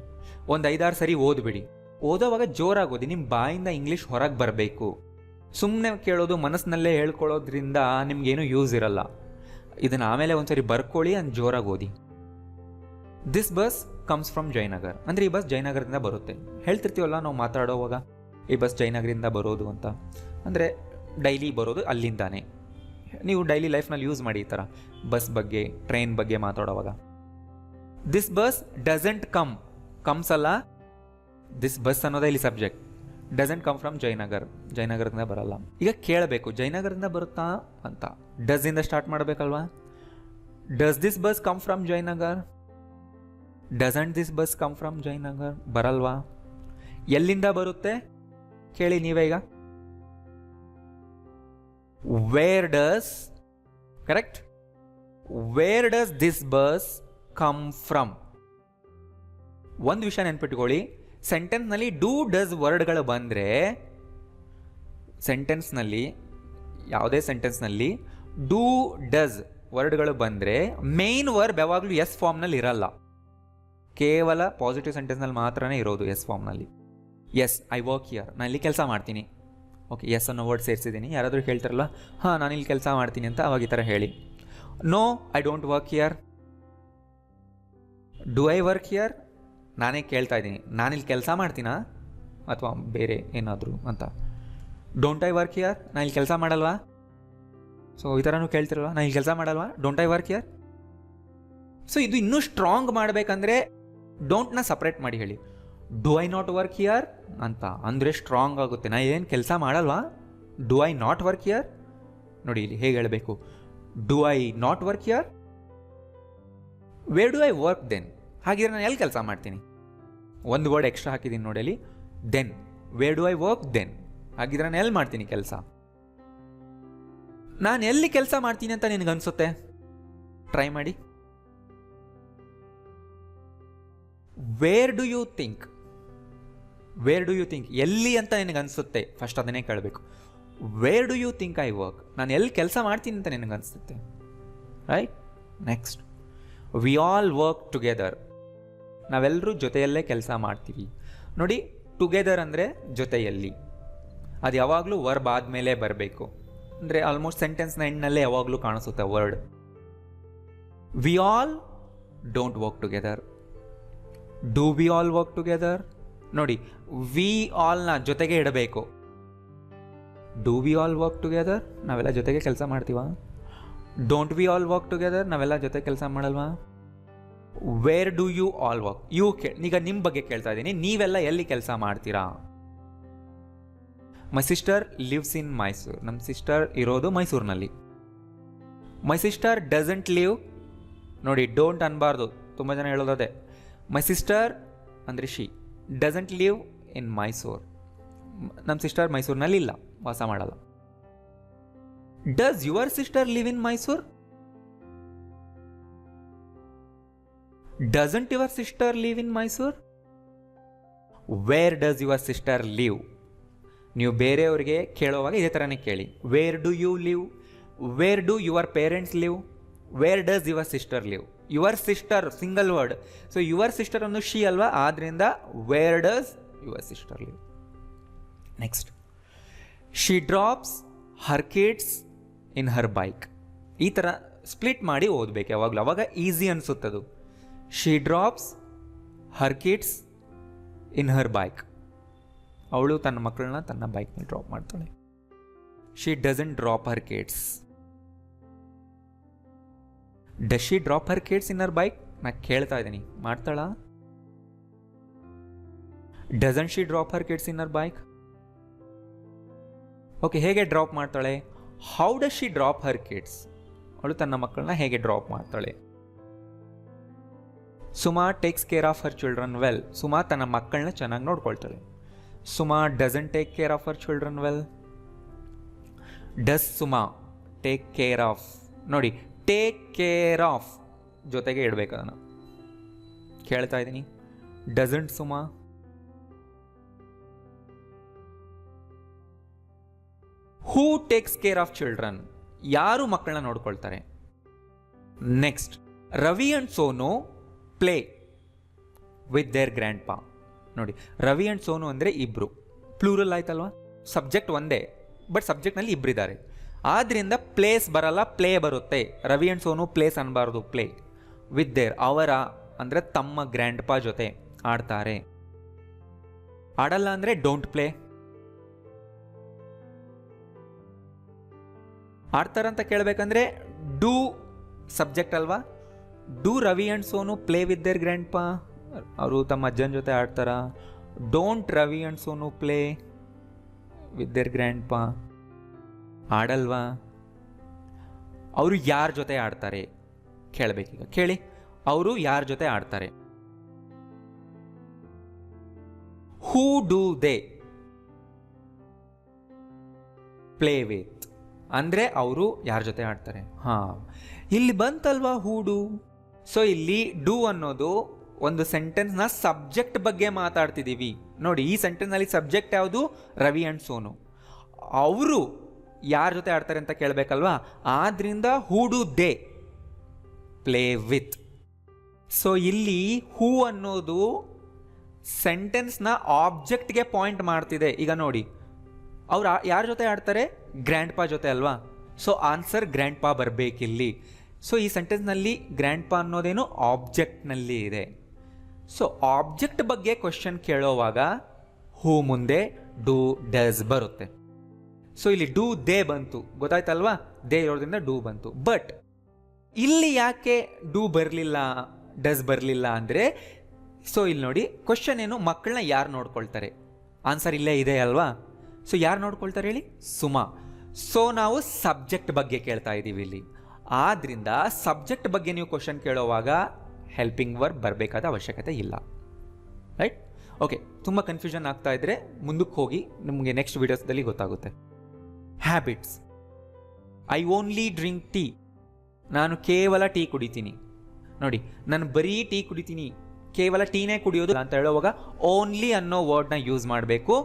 ಒಂದು 5-6 ಸರಿ ಓದ್ಬಿಡಿ. ಓದೋವಾಗ ಜೋರಾಗಿ ಓದಿ, ನಿಮ್ಮ ಬಾಯಿಂದ ಇಂಗ್ಲೀಷ್ ಹೊರಗೆ ಬರಬೇಕು. ಸುಮ್ಮನೆ ಕೇಳೋದು, ಮನಸ್ಸಿನಲ್ಲೇ ಹೇಳ್ಕೊಳ್ಳೋದ್ರಿಂದ ನಿಮ್ಗೇನು ಯೂಸ್ ಇರಲ್ಲ. ಇದನ್ನು ಆಮೇಲೆ ಒಂದ್ಸರಿ ಬರ್ಕೊಳ್ಳಿ, ಅಂತ ಜೋರಾಗಿ ಓದಿ. This bus comes from Jayanagar. ಅಂದರೆ ಈ ಬಸ್ ಜಯನಗರದಿಂದ ಬರುತ್ತೆ. ಹೇಳ್ತಿರ್ತೀವಲ್ಲ ನಾವು ಮಾತಾಡೋವಾಗ, ಈ ಬಸ್ ಜಯನಗರದಿಂದ ಬರೋದು ಅಂತ. ಅಂದರೆ ಡೈಲಿ ಬರೋದು ಅಲ್ಲಿಂದಾನೆ. ನೀವು ಡೈಲಿ ಲೈಫ್ನಲ್ಲಿ ಯೂಸ್ ಮಾಡಿ ಈ ಥರ ಬಸ್ ಬಗ್ಗೆ, ಟ್ರೈನ್ ಬಗ್ಗೆ ಮಾತಾಡೋವಾಗ. This bus doesn't come, comes ಅಲ್ಲ, ದಿಸ್ ಬಸ್ ಅನ್ನೋದೇ ಇಲ್ಲಿ subject. Doesn't come from Jayanagar, ಜಯನಗರದಿಂದ ಬರಲ್ಲ. ಈಗ ಕೇಳಬೇಕು, ಜಯನಗರದಿಂದ ಬರುತ್ತಾ ಅಂತ. ಡಸ್ ಇಂದ ಸ್ಟಾರ್ಟ್ ಮಾಡಬೇಕಲ್ವಾ? Does this bus come from Jayanagar? Doesn't this bus come from Jayanagar? ಬರಲ್ವಾ? ಎಲ್ಲಿಂದ ಬರುತ್ತೆ ಕೇಳಿ ನೀವೇ ಈಗ. Where does, correct? Where does this bus come from? ಒಂದು ವಿಷಯ ನೆನ್ಪಿಟ್ಕೊಳ್ಳಿ, ಸೆಂಟೆನ್ಸ್ನಲ್ಲಿ ಡೂ ಡಸ್ ವರ್ಡ್ಗಳು ಬಂದರೆ, ಸೆಂಟೆನ್ಸ್ನಲ್ಲಿ ಯಾವುದೇ ಸೆಂಟೆನ್ಸ್ನಲ್ಲಿ ಡೂ ಡಸ್ ವರ್ಡ್ಗಳು ಬಂದರೆ ಮೇನ್ ವರ್ಬ್ ಯಾವಾಗಲೂ ಎಸ್ ಫಾರ್ಮ್ನಲ್ಲಿ ಇರಲ್ಲ. ಕೇವಲ ಪಾಸಿಟಿವ್ ಸೆಂಟೆನ್ಸ್ನಲ್ಲಿ ಮಾತ್ರನೇ ಇರೋದು ಎಸ್ ಫಾರ್ಮ್ನಲ್ಲಿ. ಎಸ್, ಐ ವರ್ಕ್ ಹಿಯರ್, ನಾನು ಇಲ್ಲಿ ಕೆಲಸ ಮಾಡ್ತೀನಿ. ಓಕೆ, ಎಸ್ ಅನ್ನೋ ವರ್ಡ್ ಸೇರಿಸಿದ್ದೀನಿ. ಯಾರಾದರೂ ಹೇಳ್ತಾರಲ್ಲ, ಹಾಂ ನಾನು ಇಲ್ಲಿ ಕೆಲಸ ಮಾಡ್ತೀನಿ ಅಂತ, ಅವಾಗ ಈ ಥರ ಹೇಳಿ. No, I don't work here. Do I work here? ನಾನೇ ಕೇಳ್ತಾ ಇದ್ದೀನಿ, ನಾನಿಲ್ಲಿ ಕೆಲಸ ಮಾಡ್ತೀನಾ ಅಥವಾ ಬೇರೆ ಏನಾದರೂ ಅಂತ. Don't I work here? ನಾನು ಇಲ್ಲಿ ಕೆಲಸ ಮಾಡಲ್ವಾ? ಸೊ ಈ ಥರನೂ ಕೇಳ್ತಿರಲ್ವ, ನಾನು ಇಲ್ಲಿ ಕೆಲಸ ಮಾಡಲ್ವಾ? Don't I work here? So ಇದು ಇನ್ನೂ ಸ್ಟ್ರಾಂಗ್ ಮಾಡಬೇಕಂದ್ರೆ ಡೋಂಟ್ನ ಸಪ್ರೇಟ್ ಮಾಡಿ ಹೇಳಿ. Do I not work here ಅಂತ ಅಂದರೆ ಸ್ಟ್ರಾಂಗ್ ಆಗುತ್ತೆ. ನಾ ಏನು ಕೆಲಸ ಮಾಡಲ್ವಾ? Do I not work here? ನೋಡಿ ಇಲ್ಲಿ ಹೇಗೆ ಹೇಳಬೇಕು. Do I not work here? Where do I work then? ಹಾಗಿದ್ರೆ ನಾನು ಎಲ್ಲಿ ಕೆಲಸ ಮಾಡ್ತೀನಿ? ಒಂದು ವರ್ಡ್ ಎಕ್ಸ್ಟ್ರಾ ಹಾಕಿದ್ದೀನಿ ನೋಡಿ ಅಲ್ಲಿ, then. Where do I work then? ಹಾಗಿದ್ರೆ ನಾನು ಎಲ್ಲಿ ಮಾಡ್ತೀನಿ ಕೆಲಸ? ನಾನು ಎಲ್ಲಿ ಕೆಲಸ ಮಾಡ್ತೀನಿ ಅಂತ ನಿನಗನ್ಸುತ್ತೆ? ಟ್ರೈ ಮಾಡಿ. Where do you think? Where do you think ಎಲ್ಲಿ ಅಂತ ನಿನಗನ್ಸುತ್ತೆ? ಫಸ್ಟ್ ಅದನ್ನೇ ಕೇಳಬೇಕು. Where do you think I work? ನಾನು ಎಲ್ಲಿ ಕೆಲಸ ಮಾಡ್ತೀನಿ ಅಂತ ನಿನಗನ್ಸುತ್ತೆ, right? Next, we all work together. ನಾವೆಲ್ಲರೂ ಜೊತೆಯಲ್ಲೇ ಕೆಲಸ ಮಾಡ್ತೀವಿ. ನೋಡಿ, ಟುಗೆದರ್ ಅಂದರೆ ಜೊತೆಯಲ್ಲಿ. ಅದು ಯಾವಾಗಲೂ ವರ್ಬ್ ಆದಮೇಲೆ ಬರಬೇಕು. ಅಂದರೆ ಆಲ್ಮೋಸ್ಟ್ ಸೆಂಟೆನ್ಸ್ನ ಎಂಡ್ನಲ್ಲೇ ಯಾವಾಗಲೂ ಕಾಣಿಸುತ್ತೆ word. We all don't work together. Do we all work together? ನೋಡಿ, ವಿ ಆಲ್ನ ಜೊತೆಗೆ ಇಡಬೇಕು. Do we all work together? ನಾವೆಲ್ಲ ಜೊತೆಗೆ ಕೆಲಸ ಮಾಡ್ತೀವ? Don't we all work together? ನಾವೆಲ್ಲ ಜೊತೆ ಕೆಲಸ ಮಾಡಲ್ವಾ? Where do you all work. ಈಗ ನಿಮ್ಮ ಬಗ್ಗೆ ಕೇಳ್ತಾ ಇದ್ದೀನಿ, ನೀವೆಲ್ಲ ಎಲ್ಲಿ ಕೆಲಸ ಮಾಡ್ತೀರಾ? My sister lives in Mysuru. ನಮ್ಮ ಸಿಸ್ಟರ್ ಇರೋದು ಮೈಸೂರಿನಲ್ಲಿ. My sister doesn't live. ನೋಡಿ, ಡೋಂಟ್ ಅನ್ಬಾರ್ದು, ತುಂಬ ಜನ ಹೇಳೋದೇ. ಮೈ ಸಿಸ್ಟರ್ ಅಂದರೆ she doesn't live in Mysuru. ನಮ್ಮ ಸಿಸ್ಟರ್ ಮೈಸೂರಿನಲ್ಲಿ ಇಲ್ಲ, ವಾಸ ಮಾಡಲ್ಲ. Does your sister live in Mysuru? Doesn't your sister live in Mysuru? Where does your sister live? ನೀವು ಬೇರೆಯವ್ರಿಗೆ ಕೇಳೋವಾಗ ಇದೇ ಥರನೇ ಕೇಳಿ. Where do you live? Where do your parents live? Where does your sister live? Your sister single word. So your sister ಅನ್ನು ಶಿ ಅಲ್ವಾ, ಆದ್ರಿಂದ where does your sister live. Next, she drops her kids in her bike. ಈ ಥರ ಸ್ಪ್ಲಿಟ್ ಮಾಡಿ ಓದಬೇಕು ಯಾವಾಗಲೂ, ಅವಾಗ ಈಸಿ ಅನಿಸುತ್ತದು. She drops her kids in her bike. ಅವಳು ತನ್ನ ಮಕ್ಕಳನ್ನ ತನ್ನ ಬೈಕ್ನಲ್ಲಿ ಡ್ರಾಪ್ ಮಾಡ್ತಾಳೆ. She doesn't drop her kids. Does she drop her kids in her bike? ನಾ ಕೇಳ್ತಾ ಇದ್ದೀನಿ, ಮಾಡ್ತಾಳಾ? Doesn't she drop her kids in her bike? Okay, ಹೇಗೆ ಡ್ರಾಪ್ ಮಾಡ್ತಾಳೆ? How does she drop her kids? ಅವಳು ತನ್ನ ಮಕ್ಕಳನ್ನ ಹೇಗೆ ಡ್ರಾಪ್ ಮಾಡ್ತಾಳೆ? Suma takes care of her children well. Suma ತನ್ನ ಮಕ್ಕಳನ್ನ ಚೆನ್ನಾಗಿ ನೋಡ್ಕೊಳ್ತಾಳೆ. Suma doesn't take care of her children well. Does Suma take care of? ನೋಡಿ, ಟೇಕ್ ಕೇರ್ ಆಫ್ ಜೊತೆಗೆ ಇಡಬೇಕು ಅದನ್ನು. ಕೇಳ್ತಾ ಇದ್ದೀನಿ, doesn't Suma? Who takes care of children? ಯಾರು ಮಕ್ಕಳನ್ನ ನೋಡ್ಕೊಳ್ತಾರೆ? Next, Ravi and Sonu play with their grandpa. ನೋಡಿ, ರವಿ ಅಂಡ್ ಸೋನು ಅಂದರೆ ಇಬ್ರು, ಪ್ಲೂರಲ್ ಆಯ್ತಲ್ವಾ? ಸಬ್ಜೆಕ್ಟ್ ಒಂದೇ, ಬಟ್ ಸಬ್ಜೆಕ್ಟ್ನಲ್ಲಿ ಇಬ್ಬರಿದ್ದಾರೆ. ಆದ್ರಿಂದ ಪ್ಲೇಸ್ ಬರಲ್ಲ, ಪ್ಲೇ ಬರುತ್ತೆ. ರವಿ ಅಂಡ್ ಸೋನು ಪ್ಲೇಸ್ ಅನ್ಬಾರ್ದು, ಪ್ಲೇ ವಿತ್ ದೇರ್. ಅವರ ಅಂದರೆ ತಮ್ಮ ಗ್ರ್ಯಾಂಡ್ ಪಾ ಜೊತೆ ಆಡ್ತಾರೆ. ಆಡಲ್ಲ ಅಂದರೆ ಡೋಂಟ್ ಪ್ಲೇ. ಆಡ್ತಾರಂತ ಕೇಳಬೇಕಂದ್ರೆ ಡೂ ಸಬ್ಜೆಕ್ಟ್ ಅಲ್ವಾ? Do Ravi and Sonu play with their grandpa? ಅವರು ತಮ್ಮ ಅಜ್ಜನ ಜೊತೆ ಆಡ್ತಾರ? Don't Ravi and Sonu play with their grandpa? ಆಡಲ್ವಾ? ಅವರು ಯಾರ ಜೊತೆ ಆಡ್ತಾರೆ ಕೇಳಬೇಕೀಗ. ಕೇಳಿ, ಅವರು ಯಾರ ಜೊತೆ ಆಡ್ತಾರೆ? Who do they play with? ಅಂದರೆ ಅವರು ಯಾರ ಜೊತೆ ಆಡ್ತಾರೆ. ಹಾಂ, ಇಲ್ಲಿ ಬಂತಲ್ವಾ ಹೂ ಡೂ. ಸೊ ಇಲ್ಲಿ ಡೂ ಅನ್ನೋದು ಒಂದು ಸೆಂಟೆನ್ಸ್ನ ಸಬ್ಜೆಕ್ಟ್ ಬಗ್ಗೆ ಮಾತಾಡ್ತಿದ್ದೀವಿ. ನೋಡಿ, ಈ ಸೆಂಟೆನ್ಸ್ನಲ್ಲಿ ಸಬ್ಜೆಕ್ಟ್ ಯಾವುದು? ರವಿ ಆ್ಯಂಡ್ ಸೋನು. ಅವರು ಯಾರ ಜೊತೆ ಆಡ್ತಾರೆ ಅಂತ ಕೇಳಬೇಕಲ್ವಾ? ಆದ್ರಿಂದ who do they play with. So ಇಲ್ಲಿ ಹೂ ಅನ್ನೋದು ಸೆಂಟೆನ್ಸ್ನ ಆಬ್ಜೆಕ್ಟ್ಗೆ ಪಾಯಿಂಟ್ ಮಾಡ್ತಿದೆ. ಈಗ ನೋಡಿ, ಅವ್ರು ಯಾರ ಜೊತೆ ಆಡ್ತಾರೆ? ಗ್ರ್ಯಾಂಡ್ ಪಾ ಜೊತೆ ಅಲ್ವಾ? ಸೊ ಆನ್ಸರ್ ಗ್ರ್ಯಾಂಡ್ ಪಾ ಬರಬೇಕಿಲ್ಲಿ. ಸೊ ಈ ಸೆಂಟೆನ್ಸ್ನಲ್ಲಿ ಗ್ರ್ಯಾಂಡ್ ಪಾ ಅನ್ನೋದೇನು ಆಬ್ಜೆಕ್ಟ್ನಲ್ಲಿ ಇದೆ. ಸೊ ಆಬ್ಜೆಕ್ಟ್ ಬಗ್ಗೆ ಕ್ವೆಶ್ಚನ್ ಕೇಳೋವಾಗ ಹೂ ಮುಂದೆ ಡೂ ಡಸ್ ಬರುತ್ತೆ. ಸೊ ಇಲ್ಲಿ ಡೂ ದೇ ಬಂತು, ಗೊತ್ತಾಯ್ತಲ್ವಾ? ದೇ ಇರೋದ್ರಿಂದ ಡೂ ಬಂತು. ಬಟ್ ಇಲ್ಲಿ ಯಾಕೆ ಡೂ ಬರಲಿಲ್ಲ, ಡಸ್ ಬರಲಿಲ್ಲ ಅಂದರೆ, ಸೊ ಇಲ್ಲಿ ನೋಡಿ, ಕ್ವೆಶ್ಚನ್ ಏನು? ಮಕ್ಕಳನ್ನ ಯಾರು ನೋಡ್ಕೊಳ್ತಾರೆ? ಆನ್ಸರ್ ಇಲ್ಲೇ ಇದೆ ಅಲ್ವಾ? ಸೊ ಯಾರು ನೋಡ್ಕೊಳ್ತಾರೆ ಹೇಳಿ? ಸುಮಾ. ಸೊ ನಾವು ಸಬ್ಜೆಕ್ಟ್ ಬಗ್ಗೆ ಕೇಳ್ತಾ ಇದ್ದೀವಿ ಇಲ್ಲಿ. ಆದ್ರಿಂದ ಸಬ್ಜೆಕ್ಟ್ ಬಗ್ಗೆ ನೀವು ಕ್ವಶನ್ ಕೇಳೋವಾಗ ಹೆಲ್ಪಿಂಗ್ ವರ್ಬ್ ಬರಬೇಕಾದ ಅವಶ್ಯಕತೆ ಇಲ್ಲ. ರೈಟ್? ಓಕೆ, ತುಂಬ ಕನ್ಫ್ಯೂಷನ್ ಆಗ್ತಾ ಇದ್ರೆ ಮುಂದಕ್ಕೆ ಹೋಗಿ ನಿಮಗೆ ನೆಕ್ಸ್ಟ್ ವಿಡಿಯೋಸ್ದಲ್ಲಿ ಗೊತ್ತಾಗುತ್ತೆ. Habits. I only drink tea. ನಾನು ಕೇವಲ ಟೀ ಕುಡಿತೀನಿ. ನೋಡಿ, ನಾನು ಬರೀ ಟೀ ಕುಡಿತೀನಿ, ಕೇವಲ ಟೀನೇ ಕುಡಿಯೋದು ಅಂತ ಹೇಳುವಾಗ ಓನ್ಲಿ ಅನ್ನೋ ವರ್ಡ್ನ ಯೂಸ್ ಮಾಡಬೇಕು.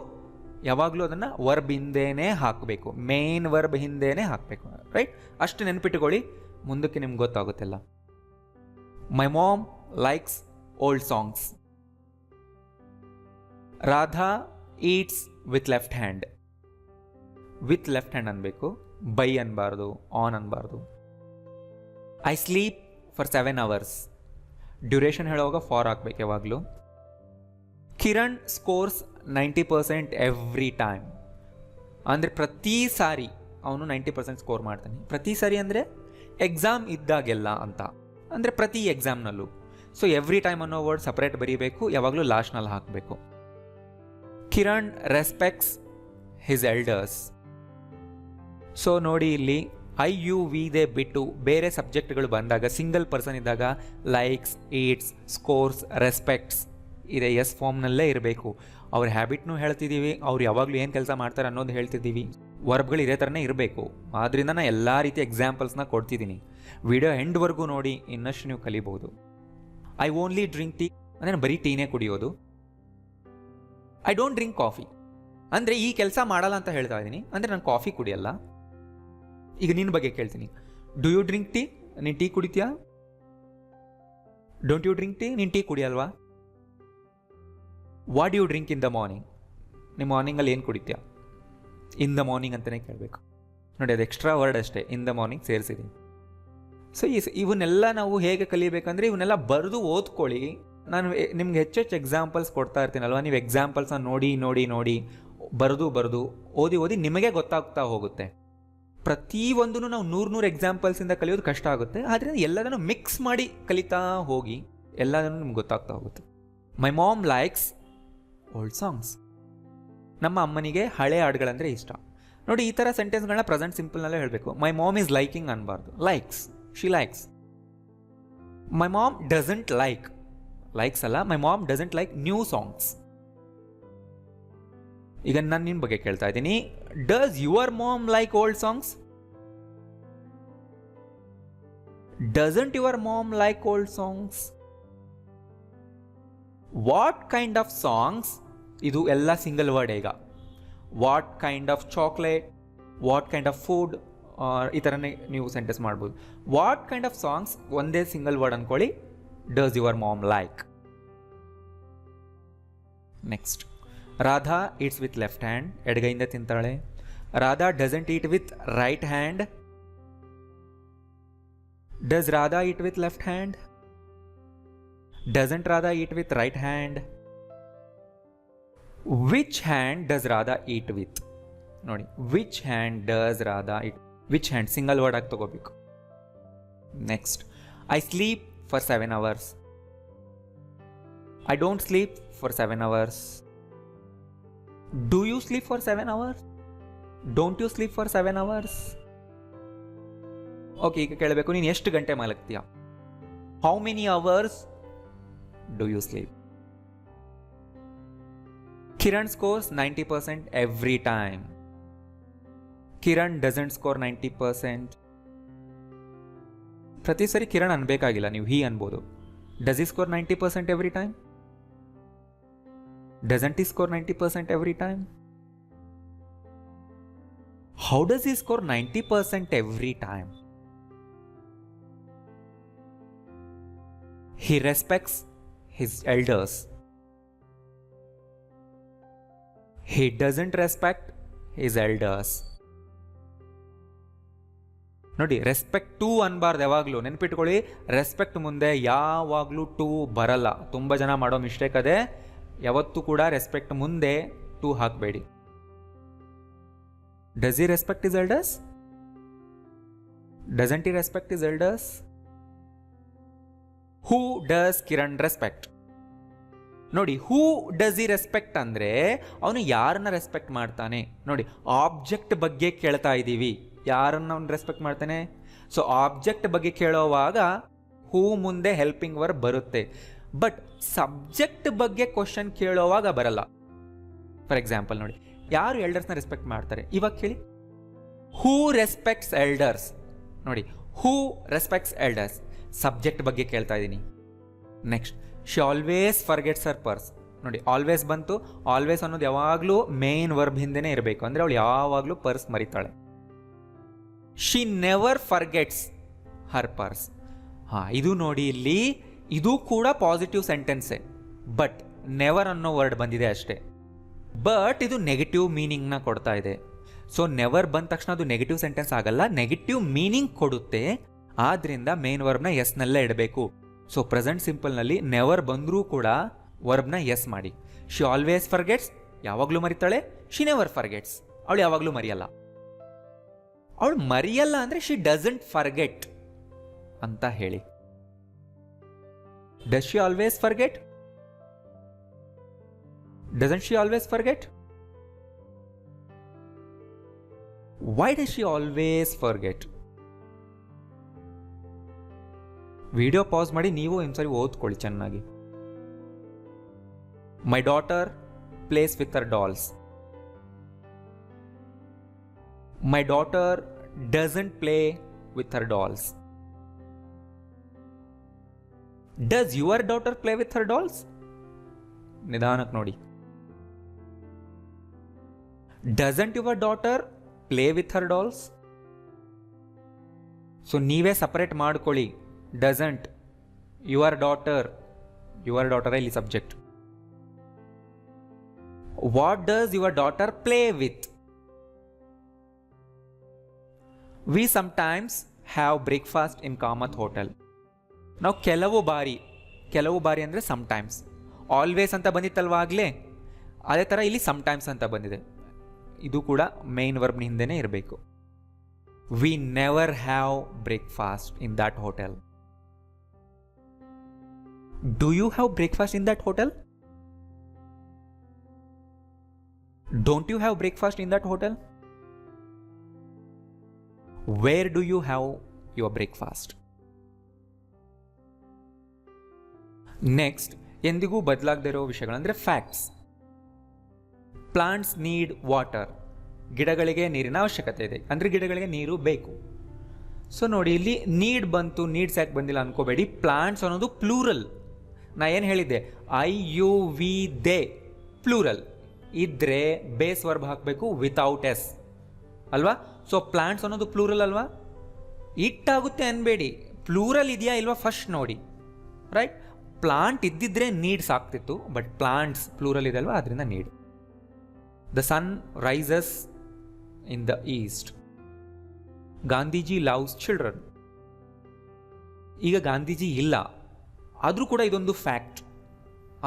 ಯಾವಾಗಲೂ ಅದನ್ನು ವರ್ಬ್ ಹಿಂದೆನೇ ಹಾಕಬೇಕು, ಮೇನ್ ವರ್ಬ್ ಹಿಂದೆನೇ ಹಾಕಬೇಕು. ರೈಟ್? ಅಷ್ಟು ನೆನಪಿಟ್ಟುಕೊಳ್ಳಿ, ಮುಂದಕ್ಕೆ ನಿಮ್ಗೆ ಗೊತ್ತಾಗುತ್ತೆಲ್ಲ. My mom likes old songs. Radha eats with left hand. With left hand ಅನ್ಬೇಕು, ಬೈ ಅನ್ಬಾರ್ದು, ಆನ್ ಅನ್ಬಾರ್ದು. I sleep for 7 hours. Duration ಹೇಳುವಾಗ ಫಾರ್ ಹಾಕ್ಬೇಕು ಯಾವಾಗಲೂ. Kiran scores 90% every time. ಅಂದರೆ ಪ್ರತಿ ಸಾರಿ ಅವನು 90% ಸ್ಕೋರ್ ಮಾಡ್ತಾನೆ. ಪ್ರತಿ ಸಾರಿ ಅಂದರೆ ಎಕ್ಸಾಮ್ ಇದ್ದಾಗೆಲ್ಲ ಅಂತ, ಅಂದರೆ ಪ್ರತಿ ಎಕ್ಸಾಮ್ನಲ್ಲೂ. ಸೊ ಎವ್ರಿ ಟೈಮ್ ಅನ್ನೋ ವರ್ಡ್ ಸಪ್ರೇಟ್ ಬರೀಬೇಕು, ಯಾವಾಗಲೂ ಲಾಸ್ಟ್ನಲ್ಲಿ ಹಾಕಬೇಕು. Kiran respects his elders. So ನೋಡಿ ಇಲ್ಲಿ ಐ ಯು ವಿ ದೇ ಬಿಟ್ಟು ಬೇರೆ ಸಬ್ಜೆಕ್ಟ್ಗಳು ಬಂದಾಗ ಸಿಂಗಲ್ ಪರ್ಸನ್ ಇದ್ದಾಗ ಲೈಕ್ಸ್, ಈಟ್ಸ್, ಸ್ಕೋರ್ಸ್, ರೆಸ್ಪೆಕ್ಟ್ಸ್ ಇದೆ ಎಸ್ ಫಾರ್ಮ್ನಲ್ಲೇ ಇರಬೇಕು. ಅವ್ರ ಹ್ಯಾಬಿಟ್ನೂ ಹೇಳ್ತಿದ್ದೀವಿ, ಅವ್ರು ಯಾವಾಗಲೂ ಏನು ಕೆಲಸ ಮಾಡ್ತಾರೆ ಅನ್ನೋದು ಹೇಳ್ತಿದ್ದೀವಿ. ವರ್ಬ್ಗಳು ಇದೇ ಥರನೇ ಇರಬೇಕು. ಆದ್ದರಿಂದ ನಾನು ಎಲ್ಲ ರೀತಿಯ ಎಕ್ಸಾಂಪಲ್ಸ್ನ ಕೊಡ್ತಿದ್ದೀನಿ. ವಿಡಿಯೋ ಎಂಡ್ವರೆಗೂ ನೋಡಿ, ಇನ್ನಷ್ಟು ನೀವು ಕಲಿಬಹುದು. ಐ ಓನ್ಲಿ ಡ್ರಿಂಕ್ ಟೀ ಅಂದರೆ ನಾನು ಬರೀ ಟೀನೇ ಕುಡಿಯೋದು. ಐ ಡೋಂಟ್ ಡ್ರಿಂಕ್ ಕಾಫಿ ಅಂದರೆ ಈ ಕೆಲಸ ಮಾಡಲ್ಲ ಅಂತ ಹೇಳ್ತಾ ಇದ್ದೀನಿ, ಅಂದರೆ ನಾನು ಕಾಫಿ ಕುಡಿಯಲ್ಲ. ಈಗ ನಿನ್ನ ಬಗ್ಗೆ ಕೇಳ್ತೀನಿ, ಡು ಯು ಡ್ರಿಂಕ್ ಟೀ? ನೀನು ಟೀ ಕುಡಿತೀಯಾ? Don't you drink tea? ನೀನು ಟೀ ಕುಡಿಯಲ್ವಾ? What you drink in the morning? ನಿಮ್ಮ ಮಾರ್ನಿಂಗಲ್ಲಿ ಏನು ಕುಡಿತೀಯಾ? ಇನ್ ದ ಮಾರ್ನಿಂಗ್ ಅಂತಲೇ ಕೇಳಬೇಕು. ನೋಡಿ, ಅದು ಎಕ್ಸ್ಟ್ರಾ ವರ್ಡ್ ಅಷ್ಟೇ, ಇನ್ ದ ಮಾರ್ನಿಂಗ್ ಸೇರಿಸಿದ್ದೀನಿ. ಸೊ ಇವನ್ನೆಲ್ಲ ನಾವು ಹೇಗೆ ಕಲಿಬೇಕಂದ್ರೆ ಇವನ್ನೆಲ್ಲ ಬರೆದು ಓದ್ಕೊಳ್ಳಿ. ನಾನು ನಿಮ್ಗೆ ಹೆಚ್ಚೆಚ್ಚು ಎಕ್ಸಾಂಪಲ್ಸ್ ಕೊಡ್ತಾ ಇರ್ತೀನಲ್ವ, ನೀವು ಎಕ್ಸಾಂಪಲ್ಸ್ನ ನೋಡಿ ನೋಡಿ ನೋಡಿ ಬರೆದು ಓದಿ ಓದಿ ನಿಮಗೆ ಗೊತ್ತಾಗ್ತಾ ಹೋಗುತ್ತೆ. ಪ್ರತಿಯೊಂದೂ ನಾವು 100 ಎಕ್ಸಾಂಪಲ್ಸಿಂದ ಕಲಿಯೋದು ಕಷ್ಟ ಆಗುತ್ತೆ. ಆದ್ದರಿಂದ ಎಲ್ಲದನ್ನು ಮಿಕ್ಸ್ ಮಾಡಿ ಕಲಿತಾ ಹೋಗಿ ಎಲ್ಲದನ್ನು ನಿಮ್ಗೆ ಗೊತ್ತಾಗ್ತಾ ಹೋಗುತ್ತೆ. ಮೈ ಮಾಮ್ ಲೈಕ್ಸ್ ಓಲ್ಡ್ ಸಾಂಗ್ಸ್. ನಮ್ಮ ಅಮ್ಮನಿಗೆ ಹಳೆ ಹಾಡುಗಳಂದರೆ ಇಷ್ಟ. ನೋಡಿ, ಈ ಥರ ಸೆಂಟೆನ್ಸ್ಗಳನ್ನ ಪ್ರೆಸೆಂಟ್ ಸಿಂಪಲ್ನಲ್ಲೇ ಹೇಳಬೇಕು. ಮೈ ಮಾಮ್ ಈಸ್ ಲೈಕಿಂಗ್ ಅನ್ಬಾರ್ದು, likes, she likes. My mom doesn't like, likes ಅಲ್ಲ, my mom doesn't like new songs. ಈಗ ನಾನು ನಿನ್ನ ಬಗ್ಗೆ ಕೇಳ್ತಾ ಇದ್ದೀನಿ, does your mom like old songs? Doesn't your mom like old songs? What kind of songs? ಇದು ಎಲ್ಲ ಸಿಂಗಲ್ ವರ್ಡ್. ಈಗ what kind of chocolate, what kind of food, ಈ ಥರನೇ ನೀವು ಸೆಂಟೆನ್ಸ್ ಮಾಡ್ಬೋದು. ವಾಟ್ ಕೈಂಡ್ ಆಫ್ ಸಾಂಗ್ಸ್ ಒಂದೇ ಸಿಂಗಲ್ ವರ್ಡ್ ಅಂದ್ಕೊಳ್ಳಿ. Does your mom like. Next, Radha eats with left hand. ಎಡಗೈಯಿಂದ ತಿಂತಾಳೆ. Radha doesn't eat with right hand. Does Radha eat with left hand? Doesn't Radha eat with right hand? Which hand does Radha eat with? ನೋಡಿ, which hand does Radha eat, which hand single word ಆಗಿ ತಗೋಬೇಕು. Next, I sleep for 7 hours. I don't sleep for 7 hours. Do you sleep for 7 hours? Don't you sleep for 7 hours? Okay, ಈಗ ಕೇಳಬೇಕು, ನೀನು ಎಷ್ಟು ಗಂಟೆ ಮಲಗ್ತೀಯಾ? How many hours do you sleep? Kiran scores 90% every time. Kiran doesn't score 90%. ಪ್ರತಿ ಸರಿ ಕಿರಣ್ ಅನ್ಬೇಕಾಗಿಲ್ಲ, ನೀವು ಹೀ ಅನ್ಬೋದು. Does he score 90% every time? Doesn't he score 90% every time? How does he score 90% every time? He respects his elders. He doesn't respect his elders. ನೋಡಿ, ರೆಸ್ಪೆಕ್ಟ್ ಟು ಅನ್ಬಾರ್ದು ಯಾವಾಗಲೂ. ನೆನ್ಪಿಟ್ಕೊಳ್ಳಿ, ರೆಸ್ಪೆಕ್ಟ್ ಮುಂದೆ ಯಾವಾಗಲೂ ಟು ಬರಲ್ಲ. ತುಂಬ ಜನ ಮಾಡೋ ಮಿಸ್ಟೇಕ್ ಅದೇ. ಯಾವತ್ತೂ ಕೂಡ ರೆಸ್ಪೆಕ್ಟ್ ಮುಂದೆ ಟು ಹಾಕಬೇಡಿ. Does he respect his elders? Doesn't he respect his elders? Who does Kiran respect? ನೋಡಿ, ಹೂ ಡಸ್ ಹಿ ರೆಸ್ಪೆಕ್ಟ್ ಅಂದರೆ ಅವನು ಯಾರನ್ನ ರೆಸ್ಪೆಕ್ಟ್ ಮಾಡ್ತಾನೆ. ನೋಡಿ, ಆಬ್ಜೆಕ್ಟ್ ಬಗ್ಗೆ ಕೇಳ್ತಾ ಇದ್ದೀವಿ, ಯಾರನ್ನ ಅವನು ರೆಸ್ಪೆಕ್ಟ್ ಮಾಡ್ತಾನೆ. ಸೊ ಆಬ್ಜೆಕ್ಟ್ ಬಗ್ಗೆ ಕೇಳೋವಾಗ ಹೂ ಮುಂದೆ ಹೆಲ್ಪಿಂಗ್ ವರ್ಬ್ ಬರುತ್ತೆ. ಬಟ್ ಸಬ್ಜೆಕ್ಟ್ ಬಗ್ಗೆ ಕ್ವಶನ್ ಕೇಳೋವಾಗ ಬರಲ್ಲ. ಫಾರ್ ಎಕ್ಸಾಂಪಲ್ ನೋಡಿ, ಯಾರು ಎಲ್ಡರ್ಸ್ನ ರೆಸ್ಪೆಕ್ಟ್ ಮಾಡ್ತಾರೆ ಇವಾಗ ಕೇಳಿ. Who respects elders? ನೋಡಿ, ಹೂ ರೆಸ್ಪೆಕ್ಟ್ಸ್ ಎಲ್ಡರ್ಸ್ ಸಬ್ಜೆಕ್ಟ್ ಬಗ್ಗೆ ಕೇಳ್ತಾ ಇದ್ದೀನಿ. Next, she always forgets her purse. ನೋಡಿ, ಆಲ್ವೇಸ್ ಬಂತು. ಆಲ್ವೇಸ್ ಅನ್ನೋದು ಯಾವಾಗಲೂ ಮೇನ್ ವರ್ಬ್ ಹಿಂದೆನೇ ಇರಬೇಕು, ಅಂದರೆ ಅವಳು ಯಾವಾಗಲೂ ಪರ್ಸ್ ಮರಿತಾಳೆ. She never forgets her purse. ಇದು ನೋಡಿ, ಇಲ್ಲಿ ಇದು ಕೂಡ ಪಾಸಿಟಿವ್ ಸೆಂಟೆನ್ಸೇ, ಬಟ್ ನೆವರ್ ಅನ್ನೋ ವರ್ಡ್ ಬಂದಿದೆ ಅಷ್ಟೇ. ಬಟ್ ಇದು ನೆಗೆಟಿವ್ ಮೀನಿಂಗ್ನ ಕೊಡ್ತಾ ಇದೆ. ಸೊ ನೆವರ್ ಬಂದ ತಕ್ಷಣ ಅದು ನೆಗೆಟಿವ್ ಸೆಂಟೆನ್ಸ್ ಆಗಲ್ಲ, ನೆಗೆಟಿವ್ ಮೀನಿಂಗ್ ಕೊಡುತ್ತೆ. ಆದ್ರಿಂದ ಮೇನ್ ವರ್ಬ್ನ ಎಸ್ನಲ್ಲೇ ಇಡಬೇಕು. ಸೊ ಪ್ರೆಸೆಂಟ್ ಸಿಂಪಲ್ನಲ್ಲಿ ನೆವರ್ ಬಂದರೂ ಕೂಡ ವರ್ಬ್ನ ಎಸ್ ಮಾಡಿ. ಶಿ ಆಲ್ವೇಸ್ ಫರ್ಗೆಟ್ಸ್, ಯಾವಾಗಲೂ ಮರಿತಾಳೆ. ಶಿ ನೆವರ್ ಫರ್ಗೆಟ್ಸ್, ಅವಳು ಯಾವಾಗಲೂ ಮರೆಯಲ್ಲ. ಅವಳು ಮರೆಯಲ್ಲ ಅಂದರೆ ಶಿ ಡಸಂಟ್ ಫರ್ಗೆಟ್ ಅಂತ ಹೇಳಿ. Does she always forget? Doesn't she always forget? Why does she always forget? Video pause ಮಾಡಿ ನೀವು ಒಂದ್ಸರಿ ಓದ್ಕೊಳ್ಳಿ ಚೆನ್ನಾಗಿ. My daughter plays with her dolls. My daughter doesn't play with her dolls. Does your daughter play with her dolls? ನಿಧಾನಕ್ಕೆ ನೋಡಿ. Doesn't your daughter play with her dolls? So ನೀವೇ ಸಪರೇಟ್ ಮಾಡ್ಕೊಳ್ಳಿ. Doesn't, your daughter ಇಲ್ಲಿ subject. What does your daughter play with? We sometimes have breakfast in Kamath Hotel. ನಾವು ಕೆಲವು ಬಾರಿ ಅಂದರೆ ಸಮಟೈಮ್ಸ್. ಆಲ್ವೇಸ್ ಅಂತ ಬಂದಿತ್ತಲ್ವಾ ಆಗಲೇ, ಅದೇ ಥರ ಇಲ್ಲಿ ಸಮಟೈಮ್ಸ್ ಅಂತ ಬಂದಿದೆ. ಇದು ಕೂಡ ಮೇನ್ ವರ್ಬ್ನ ಹಿಂದೆನೇ ಇರಬೇಕು. We never have breakfast in that hotel. Do you have breakfast in that hotel? Don't you have breakfast in that hotel? Where do you have your breakfast? Next, ಎಂದಿಗೂ ಬದಲಾಗದೇ ಇರೋ ವಿಷಯಗಳಂದರೆ ಫ್ಯಾಕ್ಟ್ಸ್. Plants need water. ಗಿಡಗಳಿಗೆ ನೀರಿನ ಅವಶ್ಯಕತೆ ಇದೆ, ಅಂದರೆ ಗಿಡಗಳಿಗೆ ನೀರು ಬೇಕು. ಸೊ ನೋಡಿ, ಇಲ್ಲಿ ನೀಡ್ ಬಂತು, ನೀಡ್ಸ್ ಯಾಕೆ ಬಂದಿಲ್ಲ ಅನ್ಕೋಬೇಡಿ. ಪ್ಲಾಂಟ್ಸ್ ಅನ್ನೋದು ಪ್ಲೂರಲ್. ನಾ ಏನು ಹೇಳಿದ್ದೆ, I you we they plural ಇದ್ರೆ ಬೇಸ್ ವರ್ಬ್ ಹಾಕಬೇಕು ವಿತೌಟ್ ಎಸ್ ಅಲ್ವಾ. ಸೊ ಪ್ಲಾಂಟ್ಸ್ ಅನ್ನೋದು ಪ್ಲೂರಲ್ ಅಲ್ವಾ, ಇಟ್ಟಾಗುತ್ತೆ ಅನ್ಬೇಡಿ. ಪ್ಲೂರಲ್ ಇದೆಯಾ ಇಲ್ವಾ ಫಸ್ಟ್ ನೋಡಿ, ರೈಟ್. ಪ್ಲಾಂಟ್ ಇದ್ದಿದ್ರೆ ನೀಡ್ಸ್ ಆಗ್ತಿತ್ತು, ಬಟ್ ಪ್ಲಾಂಟ್ಸ್ ಪ್ಲೂರಲ್ ಇದೆ ಅಲ್ವಾ, ಅದರಿಂದ need. The sun rises in the east. Gandhiji loves children. ಈಗ ಗಾಂಧೀಜಿ ಇಲ್ಲ, ಆದರೂ ಕೂಡ ಇದೊಂದು ಫ್ಯಾಕ್ಟ್.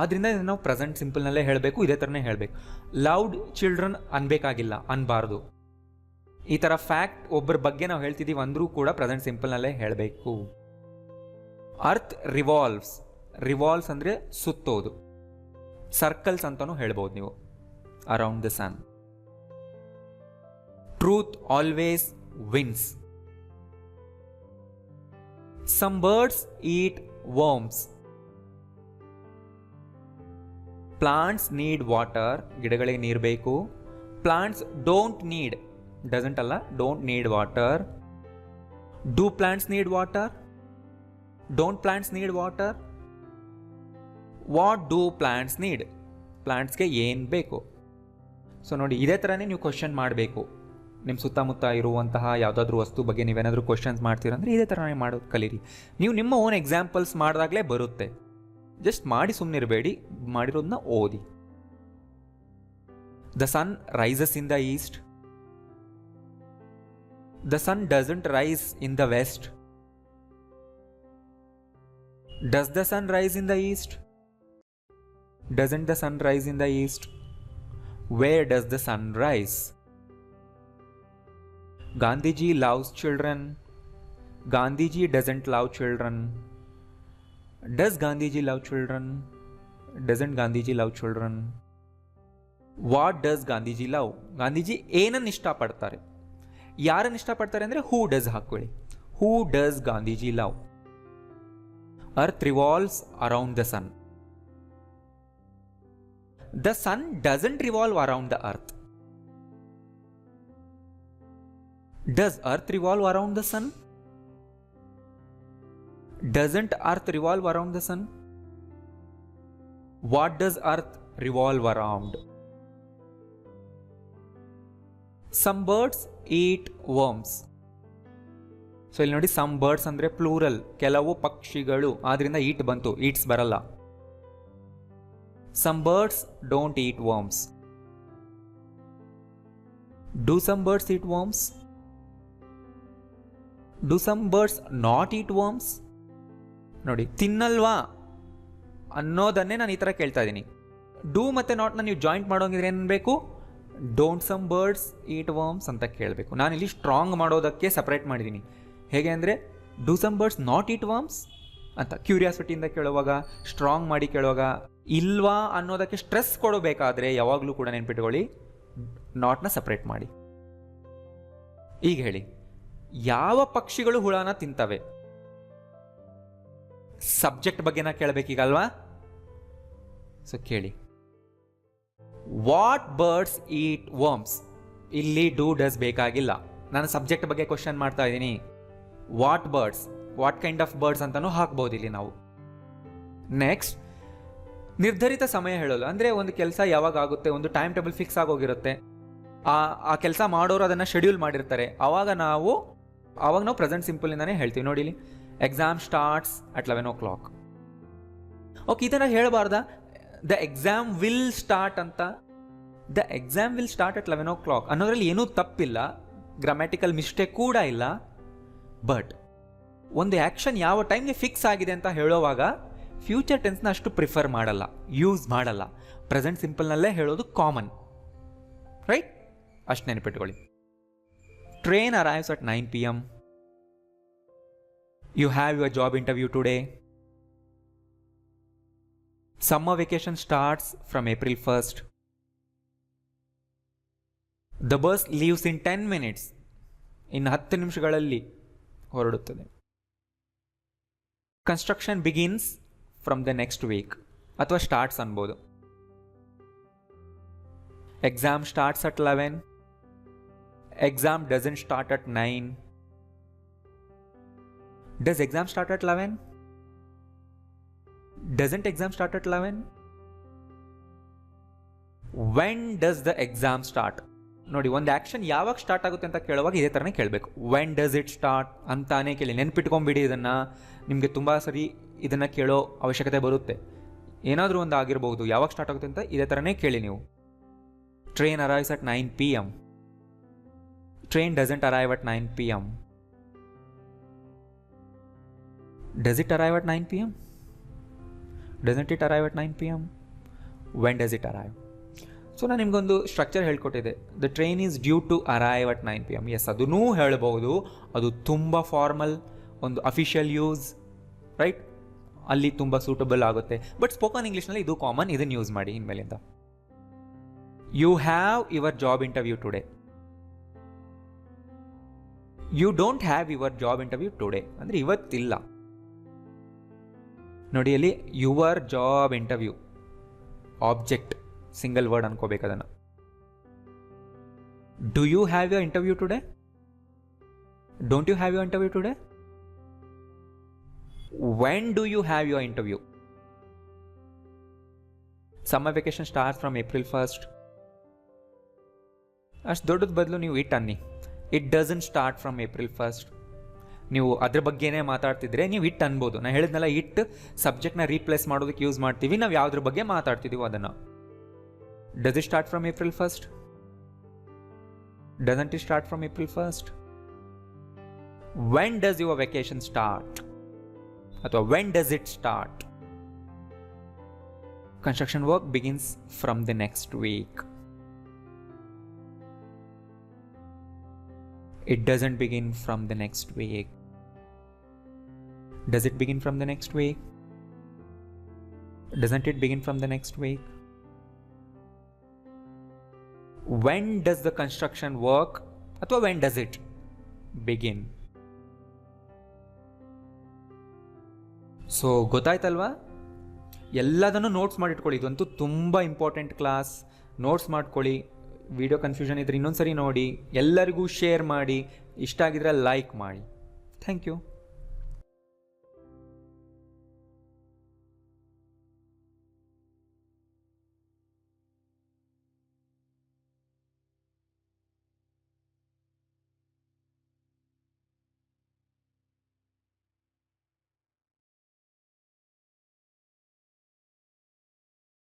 ಆದ್ದರಿಂದ ನಾವು ಪ್ರೆಸೆಂಟ್ ಸಿಂಪಲ್ನಲ್ಲೇ ಹೇಳಬೇಕು, ಇದೇ ಥರನೇ ಹೇಳಬೇಕು. ಲವ್ಡ್ ಚಿಲ್ಡ್ರನ್ ಅನ್ಬೇಕಾಗಿಲ್ಲ, ಅನ್ಬಾರ್ದು. ಈ ಥರ ಫ್ಯಾಕ್ಟ್ ಒಬ್ಬರ ಬಗ್ಗೆ ನಾವು ಹೇಳ್ತಿದ್ದೀವಿ ಅಂದರೂ ಕೂಡ ಪ್ರೆಸೆಂಟ್ ಸಿಂಪಲ್ನಲ್ಲೇ ಹೇಳಬೇಕು. Earth revolves. ರಿವಾಲ್ವ್ಸ್ ಅಂದರೆ ಸುತ್ತೋದು, ಸರ್ಕಲ್ಸ್ ಅಂತಲೂ ಹೇಳ್ಬೋದು ನೀವು. Around the sun. Truth always wins. Some birds eat worms. Plants need water. ಗಿಡಗಳಿಗೆ ನೀರು ಬೇಕು. ಪ್ಲಾಂಟ್ಸ್ ಡೋಂಟ್ ನೀಡ್, ಡಸಂಟ್ ಅಲ್ಲ, don't need water. Do plants need water? Don't plants need water? What do plants need? ಪ್ಲಾಂಟ್ಸ್ಗೆ ಏನು ಬೇಕು? ಸೊ ನೋಡಿ, ಇದೇ ಥರನೇ ನೀವು ಕ್ವಶನ್ ಮಾಡಬೇಕು. ನಿಮ್ಮ ಸುತ್ತಮುತ್ತ ಇರುವಂತಹ ಯಾವುದಾದ್ರೂ ವಸ್ತು ಬಗ್ಗೆ ನೀವೇನಾದರೂ ಕ್ವಶನ್ಸ್ ಮಾಡ್ತೀರಂದ್ರೆ ಇದೇ ಥರನೇ ಮಾಡೋದು ಕಲೀರಿ. ನೀವು ನಿಮ್ಮ ಓನ್ ಎಕ್ಸಾಂಪಲ್ಸ್ ಮಾಡಿದಾಗಲೇ ಬರುತ್ತೆ. ಜಸ್ಟ್ ಮಾಡಿ ಸುಮ್ಮನಿರಬೇಡಿ, ಮಾಡಿರೋದನ್ನ ಓದಿ. The sun rises in the east. The sun doesn't rise in the west. Does the sun rise in the east? Doesn't the sun rise in the east? Where does the sun rise? Gandhiji loves children. Gandhiji doesn't love children. Does Gandhiji love children? Doesn't Gandhiji love children? What does Gandhiji love? Gandhiji ಏನನ್ನು ಇಷ್ಟಪಡ್ತಾರೆ? ಯಾರನ್ನು ಇಷ್ಟಪಡ್ತಾರೆ ಅಂದರೆ ಹೂ ಡಸ್ ಹಾಕೊಳ್ಳಿ. Who does Gandhiji love? Earth revolves around the sun. The sun doesn't revolve around the earth. Does earth revolve around the sun? Doesn't earth revolve around the sun? What does earth revolve around? Some birds eat worms. So ಇಲ್ಲಿ ನೋಡಿ, ಸಮ್ ಬರ್ಡ್ಸ್ ಅಂದರೆ ಪ್ಲೂರಲ್, ಕೆಲವು ಪಕ್ಷಿಗಳು, ಆದ್ರಿಂದ ಈಟ್ ಬಂತು, ಈಟ್ಸ್ ಬರಲ್ಲ. Some birds don't eat worms. Do some birds eat worms? Do some birds not eat worms? ನೋಡಿ, ತಿನ್ನಲ್ವಾ ಅನ್ನೋದನ್ನೇ ನಾನು ಈ ಥರ ಕೇಳ್ತಾ ಇದ್ದೀನಿ. ಡೂ ಮತ್ತು ನಾಟ್ನ ನೀವು ಜಾಯಿಂಟ್ ಮಾಡೋಂಗಿದ್ರೆ ಏನು ಬೇಕು? Don't some birds eat worms ಅಂತ ಕೇಳಬೇಕು. ನಾನಿಲ್ಲಿ ಸ್ಟ್ರಾಂಗ್ ಮಾಡೋದಕ್ಕೆ ಸಪ್ರೇಟ್ ಮಾಡಿದ್ದೀನಿ. ಹೇಗೆ ಅಂದರೆ, do some birds not eat worms ಅಂತ ಕ್ಯೂರಿಯಾಸಿಟಿಯಿಂದ ಕೇಳುವಾಗ, ಸ್ಟ್ರಾಂಗ್ ಮಾಡಿ ಕೇಳುವಾಗ, ಇಲ್ವಾ ಅನ್ನೋದಕ್ಕೆ ಸ್ಟ್ರೆಸ್ ಕೊಡಬೇಕಾದ್ರೆ ಯಾವಾಗಲೂ ಕೂಡ ನೆನ್ಪಿಟ್ಕೊಳ್ಳಿ, ನಾಟ್ನ ಸಪ್ರೇಟ್ ಮಾಡಿ. ಈಗ ಹೇಳಿ, ಯಾವ ಪಕ್ಷಿಗಳು ಹುಳನ ತಿಂತವೆ? ಸಬ್ಜೆಕ್ಟ್ ಬಗ್ಗೆನ ಕೇಳಬೇಕೀಗಲ್ವಾ? ಸೊ ಕೇಳಿ, ವಾಟ್ ಬರ್ಡ್ಸ್ ಈಟ್ ವರ್ಮ್ಸ್? ಇಲ್ಲಿ ಡೂ ಡಸ್ ಬೇಕಾಗಿಲ್ಲ, ನಾನು ಸಬ್ಜೆಕ್ಟ್ ಬಗ್ಗೆ ಕ್ವಶನ್ ಮಾಡ್ತಾ ಇದ್ದೀನಿ. What birds, what kind of birds ಅಂತಾನೂ ಹಾಕ್ಬೋದು ಇಲ್ಲಿ ನಾವು. ನೆಕ್ಸ್ಟ್, ನಿರ್ಧರಿತ ಸಮಯ ಹೇಳೋಲ್ಲ. ಅಂದರೆ ಒಂದು ಕೆಲಸ ಯಾವಾಗ ಆಗುತ್ತೆ, ಒಂದು ಟೈಮ್ ಟೇಬಲ್ ಫಿಕ್ಸ್ ಆಗೋಗಿರುತ್ತೆ, ಆ ಕೆಲಸ ಮಾಡೋರು ಅದನ್ನು ಶೆಡ್ಯೂಲ್ ಮಾಡಿರ್ತಾರೆ. ಆವಾಗ ನಾವು ಪ್ರೆಸೆಂಟ್ ಸಿಂಪಲ್ನಿಂದಾನೇ ಹೇಳ್ತೀವಿ. ನೋಡಿ ಇಲ್ಲಿ, exam starts at 11 o'clock. Okay, ಇದನ್ನು ಹೇಳಬಾರ್ದ? ದ ಎಕ್ಸಾಮ್ ವಿಲ್ ಸ್ಟಾರ್ಟ್ ಅಂತ. The exam will start at 11 o'clock ಅನ್ನೋದ್ರಲ್ಲಿ ಏನೂ ತಪ್ಪಿಲ್ಲ, ಗ್ರಾಮ್ಯಾಟಿಕಲ್ ಮಿಸ್ಟೇಕ್ ಕೂಡ ಇಲ್ಲ. ಬಟ್ ಒಂದು ಆ್ಯಕ್ಷನ್ ಯಾವ ಟೈಮ್ಗೆ ಫಿಕ್ಸ್ ಆಗಿದೆ ಅಂತ ಹೇಳೋವಾಗ ಫ್ಯೂಚರ್ ಟೆನ್ಸ್ನ ಅಷ್ಟು ಪ್ರಿಫರ್ ಮಾಡಲ್ಲ, ಯೂಸ್ ಮಾಡಲ್ಲ. ಪ್ರೆಸೆಂಟ್ ಸಿಂಪಲ್ನಲ್ಲೇ ಹೇಳೋದು ಕಾಮನ್, ರೈಟ್? ಅಷ್ಟು ನೆನಪಿಟ್ಕೊಳ್ಳಿ. Train arrives at 9 PM. You have your job interview today. Summer vacation starts from April 1st. The bus leaves in 10 minutes. ಇನ್ನು 10 ನಿಮಿಷಗಳಲ್ಲಿ ಹೊರಡುತ್ತದೆ. Construction begins from the next week, ಅಥವಾ ಸ್ಟಾರ್ಟ್ಸ್ ಅನ್ಬೋದು. Exam starts at 11. Exam doesn't start at 9. Does exam start at 11? Doesn't exam start at 11? When does the exam start? ನೋಡಿ, ಒಂದು ಆ್ಯಕ್ಷನ್ ಯಾವಾಗ ಸ್ಟಾರ್ಟ್ ಆಗುತ್ತೆ ಅಂತ ಕೇಳುವಾಗ ಇದೇ ಥರನೇ ಕೇಳಬೇಕು. ವೆನ್ ಡಸ್ ಇಟ್ ಸ್ಟಾರ್ಟ್ ಅಂತಾನೆ ಕೇಳಿ. ನೆನ್ಪಿಟ್ಕೊಂಬಿಡಿ ಇದನ್ನು, ನಿಮಗೆ ತುಂಬ ಸರಿ ಇದನ್ನು ಕೇಳೋ ಅವಶ್ಯಕತೆ ಬರುತ್ತೆ. ಏನಾದರೂ ಒಂದು ಆಗಿರ್ಬೋದು, ಯಾವಾಗ ಸ್ಟಾರ್ಟ್ ಆಗುತ್ತೆ ಅಂತ ಇದೇ ಥರನೇ ಕೇಳಿ ನೀವು. Train arrives at 9 PM. Train doesn't arrive at 9 PM. Does it arrive at 9 PM? Doesn't it arrive at 9 PM? When does it arrive? So ನಾನು ನಿಮಗೊಂದು ಸ್ಟ್ರಕ್ಚರ್ ಹೇಳ್ಕೊಟ್ಟಿದ್ದೆ. The train is due to arrive at 9 PM. Yes, ಅದನ್ನೂ ಹೇಳ್ಬೋದು. ಅದು ತುಂಬ ಫಾರ್ಮಲ್, ಒಂದು ಅಫಿಷಿಯಲ್ ಯೂಸ್, ರೈಟ್? ಅಲ್ಲಿ ತುಂಬ ಸೂಟಬಲ್ ಆಗುತ್ತೆ. ಬಟ್ ಸ್ಪೋಕನ್ ಇಂಗ್ಲೀಷ್ನಲ್ಲಿ ಇದು ಕಾಮನ್, ಇದನ್ನು ಯೂಸ್ ಮಾಡಿ ಇನ್ಮೇಲಿಂದ. You have your job interview today. You don't have your job interview today ಅಂದರೆ ಇವತ್ತಿಲ್ಲ. ನೋಡಿ, ಅಲ್ಲಿ your job interview object, single word ಅನ್ಕೋಬೇಕು ಅದನ್ನು. Do you have your interview today? Don't you have your interview today? When do you have your interview? Summer vacation start from April 1st. ಅಷ್ಟು ದೊಡ್ಡದ ಬದಲು ನೀವು ಇಟ್ ಅನ್ನಿ. It doesn't start from April 1st. ನೀವು ಅದ್ರ ಬಗ್ಗೆನೇ ಮಾತಾಡ್ತಿದ್ರೆ ನೀವು ಇಟ್ ಅನ್ಬೋದು. ನಾನು ಹೇಳಿದ್ನಲ್ಲ, ಇಟ್ ಸಬ್ಜೆಕ್ಟ್ನ ರೀಪ್ಲೇಸ್ ಮಾಡೋದಕ್ಕೆ ಯೂಸ್ ಮಾಡ್ತೀವಿ. ನಾವು ಯಾವುದ್ರ ಬಗ್ಗೆ ಮಾತಾಡ್ತಿದ್ದೀವೋ ಅದನ್ನು. Does it start from April 1st? Doesn't it start from April 1st? When does your vacation start? ಅಥವಾ when does it start? Construction work begins from the next week. It doesn't begin from the next week. Does it begin from the next week? Doesn't it begin from the next week? When does the construction work? ಅಥವಾ when does it begin? So ಗೊತ್ತಾಯ್ತಲ್ವಾ? ಎಲ್ಲದನ್ನು ನೋಟ್ಸ್ ಮಾಡಿಟ್ಕೊಳ್ಳಿ. ಇದಂತೂ ತುಂಬ ಇಂಪಾರ್ಟೆಂಟ್ ಕ್ಲಾಸ್. ನೋಟ್ಸ್ ಮಾಡ್ಕೊಳ್ಳಿ. ವಿಡಿಯೋ ಕನ್ಫ್ಯೂಷನ್ ಇದ್ರೆ ಇನ್ನೊಂದ್ಸರಿ ನೋಡಿ, ಎಲ್ಲರಿಗೂ ಶೇರ್ ಮಾಡಿ, ಇಷ್ಟ ಆಗಿದ್ರೆ ಲೈಕ್ ಮಾಡಿ. Thank you.